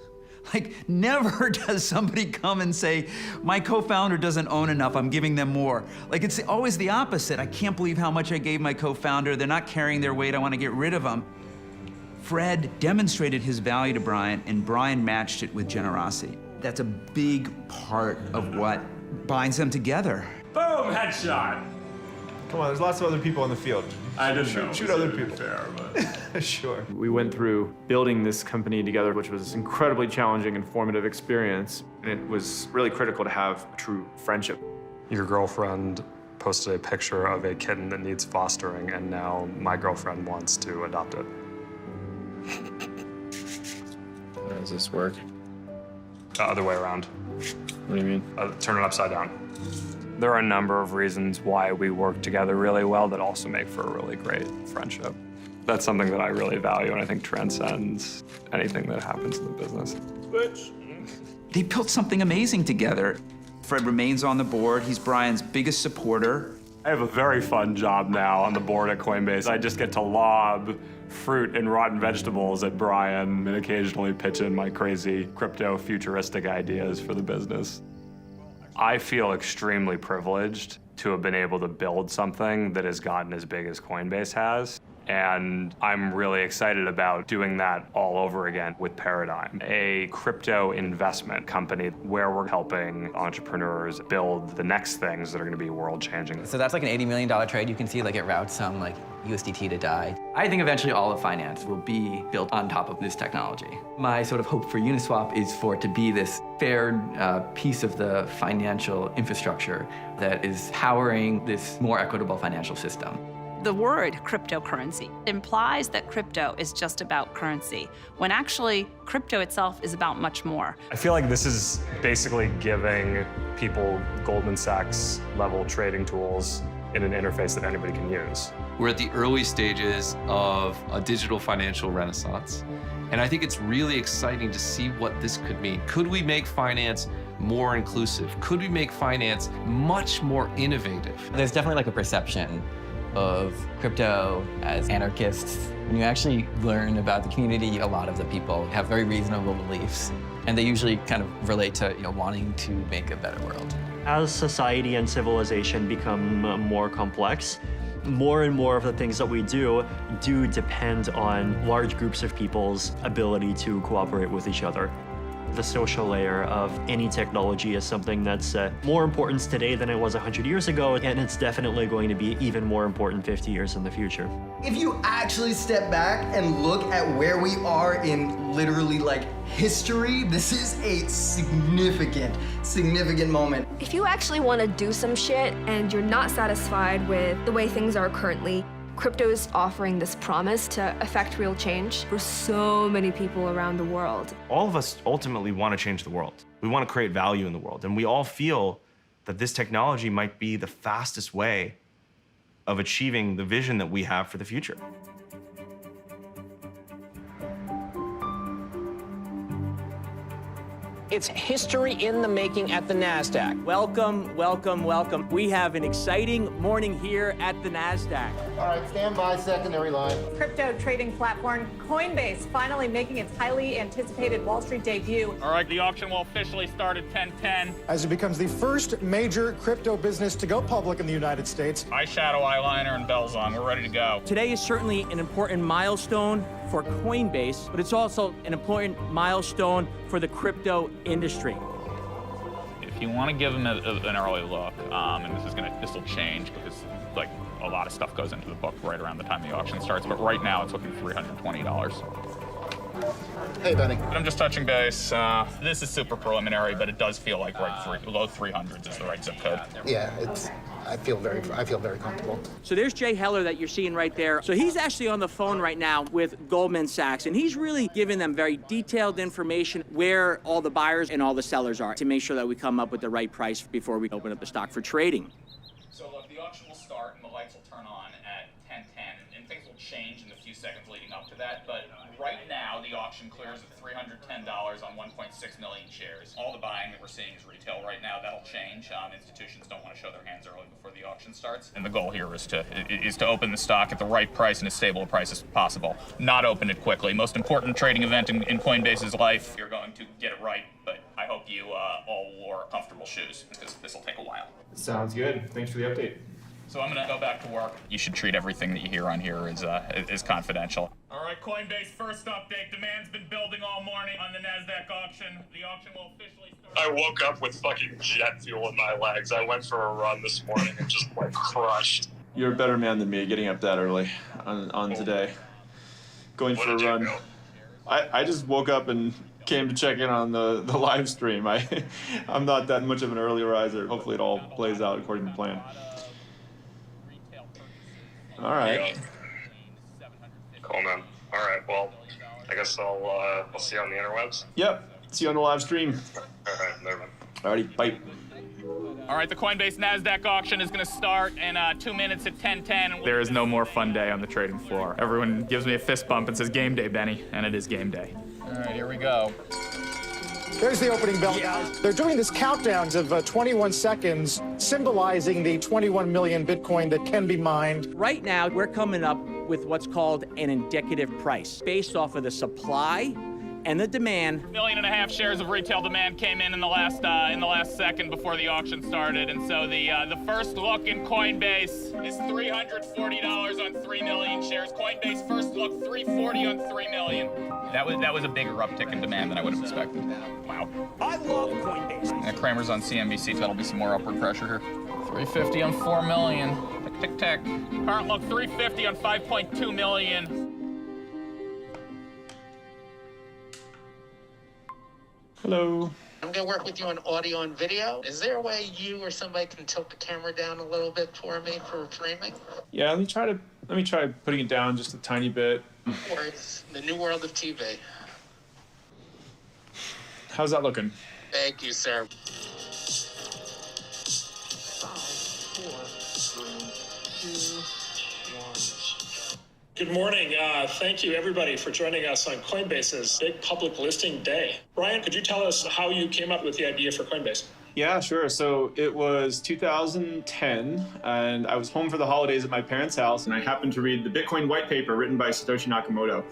Like, never does somebody come and say, my co-founder doesn't own enough, I'm giving them more. Like, it's always the opposite. I can't believe how much I gave my co-founder. They're not carrying their weight, I want to get rid of them. Fred demonstrated his value to Brian, and Brian matched it with generosity. That's a big part of what binds them together. Boom, headshot. Come on, there's lots of other people in the field. I didn't know. Shoot other people. Fair, but sure. We went through building this company together, which was an incredibly challenging and formative experience. And it was really critical to have a true friendship. Your girlfriend posted a picture of a kitten that needs fostering, and now my girlfriend wants to adopt it. How does this work? The other way around. What do you mean? Turn it upside down. There are a number of reasons why we work together really well that also make for a really great friendship. That's something that I really value and I think transcends anything that happens in the business. Switch. They built something amazing together. Fred remains on the board. He's Brian's biggest supporter. I have a very fun job now on the board at Coinbase. I just get to lob fruit and rotten vegetables at Brian and occasionally pitch in my crazy crypto futuristic ideas for the business. I feel extremely privileged to have been able to build something that has gotten as big as Coinbase has. And I'm really excited about doing that all over again with Paradigm, a crypto investment company where we're helping entrepreneurs build the next things that are going to be world-changing. So that's like an $80 million trade. You can see like it routes some like USDT to DAI. I think eventually all of finance will be built on top of this technology. My sort of hope for Uniswap is for it to be this fair piece of the financial infrastructure that is powering this more equitable financial system. The word cryptocurrency implies that crypto is just about currency, when actually crypto itself is about much more. I feel like this is basically giving people Goldman Sachs level trading tools in an interface that anybody can use. We're at the early stages of a digital financial renaissance, and I think it's really exciting to see what this could mean. Could we make finance more inclusive? Could we make finance much more innovative? There's definitely like a perception of crypto as anarchists. When you actually learn about the community, a lot of the people have very reasonable beliefs, and they usually kind of relate to wanting to make a better world. As society and civilization become more complex, more and more of the things that we do depend on large groups of people's ability to cooperate with each other. The social layer of any technology is something that's more important today than it was 100 years ago, and it's definitely going to be even more important 50 years in the future. If you actually step back and look at where we are in literally like history, this is a significant moment. If you actually want to do some shit and you're not satisfied with the way things are currently, Crypto is offering this promise to affect real change for so many people around the world. All of us ultimately want to change the world. We want to create value in the world, and we all feel that this technology might be the fastest way of achieving the vision that we have for the future. It's history in the making at the NASDAQ. Welcome, welcome, welcome. We have an exciting morning here at the NASDAQ. All right, stand by, secondary line. Crypto trading platform Coinbase finally making its highly anticipated Wall Street debut. All right, the auction will officially start at 10:10. As it becomes the first major crypto business to go public in the United States. Eyeshadow, eyeliner, and bells on. We're ready to go. Today is certainly an important milestone for Coinbase, but it's also an important milestone for the crypto industry. If you want to give them an early look, and this will change because like a lot of stuff goes into the book right around the time the auction starts, but right now it's looking $320. Hey, Benny. But I'm just touching base. This is super preliminary, but it does feel like low 300s is the right zip code. Yeah, I feel very comfortable. So there's Jay Heller that you're seeing right there. So he's actually on the phone right now with Goldman Sachs, and he's really giving them very detailed information where all the buyers and all the sellers are to make sure that we come up with the right price before we open up the stock for trading. So look, the auction will start and the lights will turn on at 10:10, and things will change in the few seconds leading up to that, but right now the auction clears at $310 on 1.6 million shares. All the buying that we're seeing is retail right now. That'll change. Institutions don't want to show their hands early before the auction starts. And the goal here is to open the stock at the right price and as stable a price as possible. Not open it quickly. Most important trading event in Coinbase's life. You're going to get it right, but I hope you all wore comfortable shoes because this will take a while. Sounds good. Thanks for the update. So I'm going to go back to work. You should treat everything that you hear on here as confidential. All right, Coinbase, first update. Demand's been building all morning on the NASDAQ auction. The auction will officially start. I woke up with fucking jet fuel in my legs. I went for a run this morning and just like crushed. You're a better man than me getting up that early on today. Going for a run. I just woke up and came to check in on the live stream. I'm not that much of an early riser. Hopefully it all plays out according to plan. All right. Cool, man. All right, well, I guess I'll see you on the interwebs. Yep. See you on the live stream. All right, there, man. Alrighty, bye. All right, the Coinbase NASDAQ auction is going to start in 2 minutes at 10:10. There is no more fun day on the trading floor. Everyone gives me a fist bump and says, "Game day, Benny," and it is game day. All right, here we go. There's the opening bell, guys. They're doing this countdowns of 21 seconds, symbolizing the 21 million Bitcoin that can be mined. Right now, we're coming up with what's called an indicative price based off of the supply and the demand. 1.5 million shares of retail demand came in the last second before the auction started, and so the first look in Coinbase is $340 on 3 million shares. Coinbase first look $340 on 3 million. That was a bigger uptick in demand than I would have expected. Wow. I love Coinbase. Kramer's on CNBC, so that'll be some more upward pressure here. 350 on 4 million. Tick, tick, tick. Current look 350 on 5.2 million. Hello. I'm going to work with you on audio and video. Is there a way you or somebody can tilt the camera down a little bit for me for framing? Yeah, let me try putting it down just a tiny bit. Or it's the new world of TV. How's that looking? Thank you, sir. 5, 4, 3, 2, 1. Good morning. Thank you, everybody, for joining us on Coinbase's big public listing day. Brian, could you tell us how you came up with the idea for Coinbase? Yeah, sure. So it was 2010, and I was home for the holidays at my parents' house, and I happened to read the Bitcoin white paper written by Satoshi Nakamoto.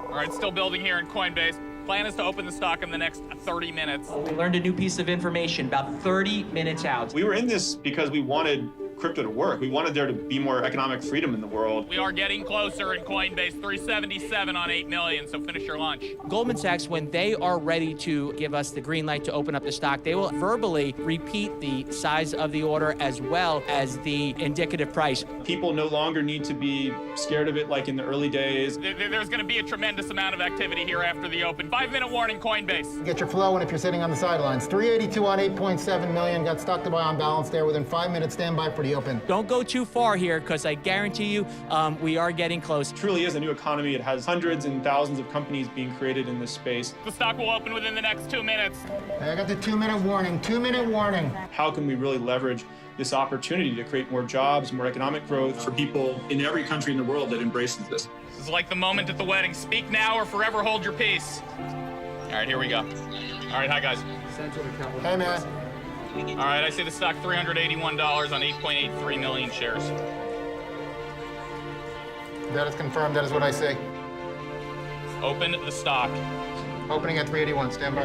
All right, still building here in Coinbase. Plan is to open the stock in the next 30 minutes. We learned a new piece of information about 30 minutes out. We were in this because we wanted crypto to work. We wanted there to be more economic freedom in the world. We are getting closer in Coinbase, 377 on 8 million, so finish your lunch. Goldman Sachs, when they are ready to give us the green light to open up the stock, they will verbally repeat the size of the order as well as the indicative price. People no longer need to be scared of it like in the early days. There's going to be a tremendous amount of activity here after the open. 5-minute warning, Coinbase. Get your flow in if you're sitting on the sidelines. 382 on 8.7 million. Got stuck to buy on balance there within 5 minutes. Stand by for the already open. Don't go too far here, because I guarantee you we are getting close. It truly is a new economy. It has hundreds and thousands of companies being created in this space. The stock will open within the next 2 minutes. I got the 2-minute warning. 2-minute warning. How can we really leverage this opportunity to create more jobs, more economic growth for people in every country in the world that embraces this? This is like the moment at the wedding. Speak now or forever hold your peace. All right, here we go. All right, hi guys. Hey, man. All right, I see the stock $381 on 8.83 million shares. That is confirmed. That is what I say. Open the stock. Opening at 381. Stand by.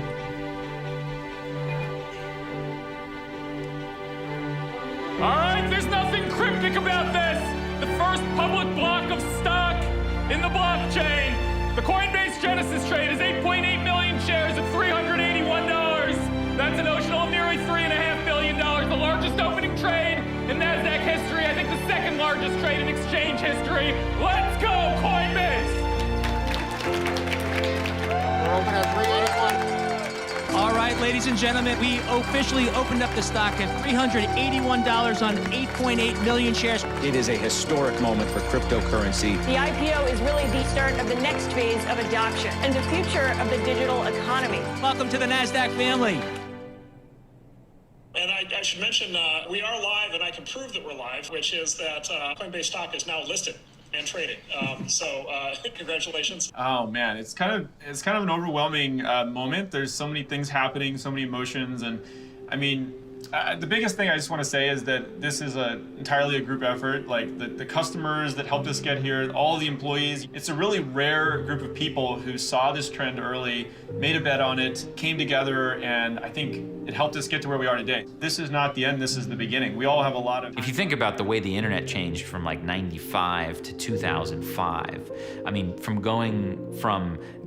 All right, there's nothing cryptic about this. The first public block of stock in the blockchain. The Coinbase Genesis trade is 8.8 million shares at $381. That's a notional of nearly $3.5 billion. The largest opening trade in NASDAQ history. I think the second largest trade in exchange history. Let's go, Coinbase! We're open at 381. All right, ladies and gentlemen, we officially opened up the stock at $381 on 8.8 million shares. It is a historic moment for cryptocurrency. The IPO is really the start of the next phase of adoption and the future of the digital economy. Welcome to the NASDAQ family. And I should mention, we are live, and I can prove that we're live, which is that Coinbase stock is now listed and trading. So congratulations. Oh man, it's kind of an overwhelming moment. There's so many things happening, so many emotions, and I mean, the biggest thing I just want to say is that this is entirely a group effort. Like the customers that helped us get here, all the employees. It's a really rare group of people who saw this trend early, made a bet on it, came together, and I think it helped us get to where we are today. This is not the end, this is the beginning. We all have a lot of... If you think about the way the internet changed from like 95 to 2005, I mean, from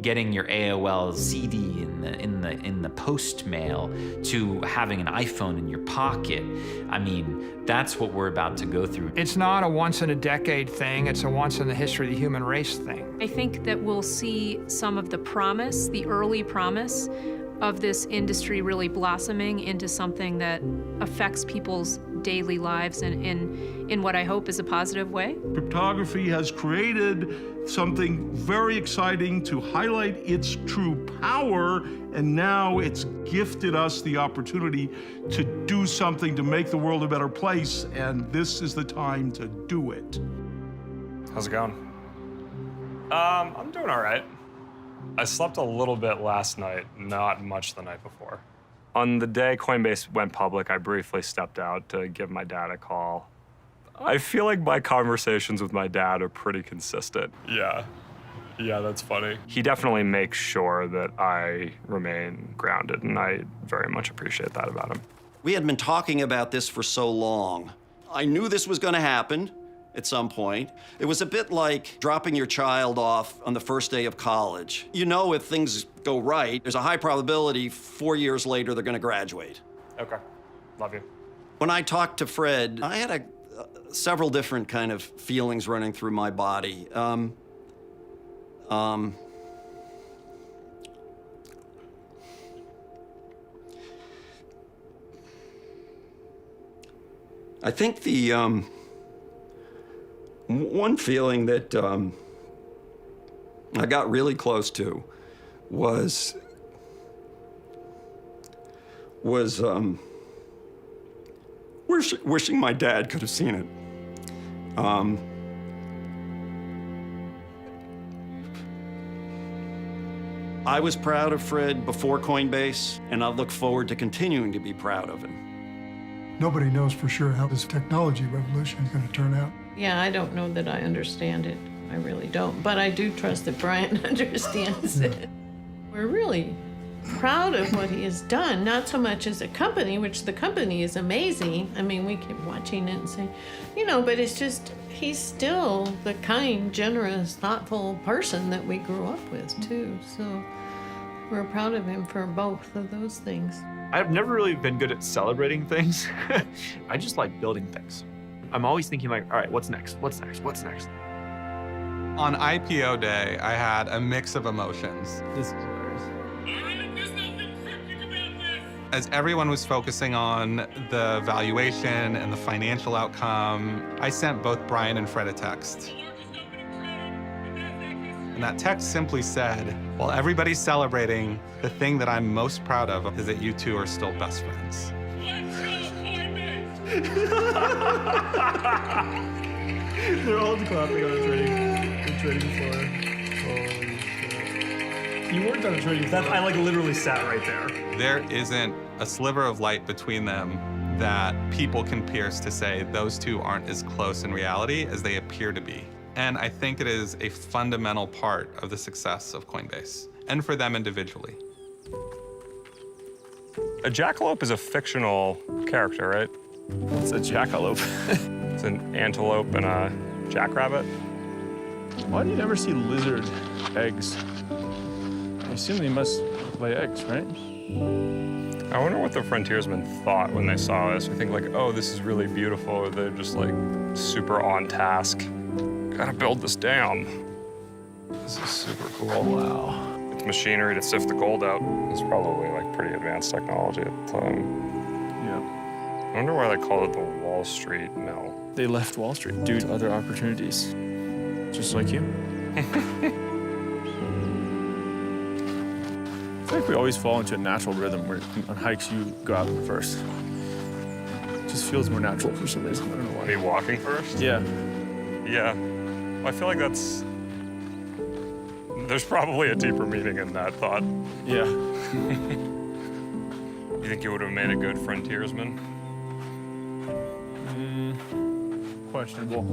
getting your AOL CD in the post mail to having an iPhone in your pocket, I mean, that's what we're about to go through. It's not a once in a decade thing, it's a once in the history of the human race thing. I think that we'll see some of the promise, the early promise, of this industry really blossoming into something that affects people's daily lives in what I hope is a positive way. Cryptography has created something very exciting to highlight its true power, and now it's gifted us the opportunity to do something to make the world a better place, and this is the time to do it. How's it going? I'm doing all right. I slept a little bit last night, not much the night before. On the day Coinbase went public, I briefly stepped out to give my dad a call. I feel like my conversations with my dad are pretty consistent. Yeah, that's funny. He definitely makes sure that I remain grounded, and I very much appreciate that about him. We had been talking about this for so long. I knew this was going to happen at some point. It was a bit like dropping your child off on the first day of college. You know, if things go right, there's a high probability 4 years later they're going to graduate. Okay, love you. When I talked to Fred, I had several different kind of feelings running through my body. I think the one feeling that I got really close to was wishing my dad could have seen it. I was proud of Fred before Coinbase, and I look forward to continuing to be proud of him. Nobody knows for sure how this technology revolution is going to turn out. Yeah, I don't know that I understand it. I really don't. But I do trust that Brian understands it. We're really proud of what he has done, not so much as a company, which the company is amazing. I mean, we keep watching it and saying, you know, but it's just, he's still the kind, generous, thoughtful person that we grew up with, too. So we're proud of him for both of those things. I've never really been good at celebrating things. I just like building things. I'm always thinking like, all right, what's next? What's next? What's next? On IPO day, I had a mix of emotions. This is As everyone was focusing on the valuation and the financial outcome, I sent both Brian and Fred a text. And that text simply said, while everybody's celebrating, the thing that I'm most proud of is that you two are still best friends. They're all clapping on the trading floor. Holy shit. You worked on the trading floor. I literally sat right there. There isn't a sliver of light between them that people can pierce to say those two aren't as close in reality as they appear to be. And I think it is a fundamental part of the success of Coinbase, and for them individually. A jackalope is a fictional character, right? What's a jackalope? It's an antelope and a jackrabbit. Why do you never see lizard eggs? I assume they must lay eggs, right? I wonder what the frontiersmen thought when they saw this. I think like, oh, this is really beautiful, or they're just like super on task. Gotta build this dam. This is super cool. Wow. It's machinery to sift the gold out. It's probably like pretty advanced technology at the time. Yeah. I wonder why they called it the Wall Street Mill. They left Wall Street due to other opportunities. Just like you. I feel like we always fall into a natural rhythm where on hikes you go out first. It just feels more natural for some reason. I don't know why. Me walking first? Yeah. Yeah. Well, I feel like there's probably a deeper meaning in that thought. Yeah. You think you would have made a good frontiersman? Questionable.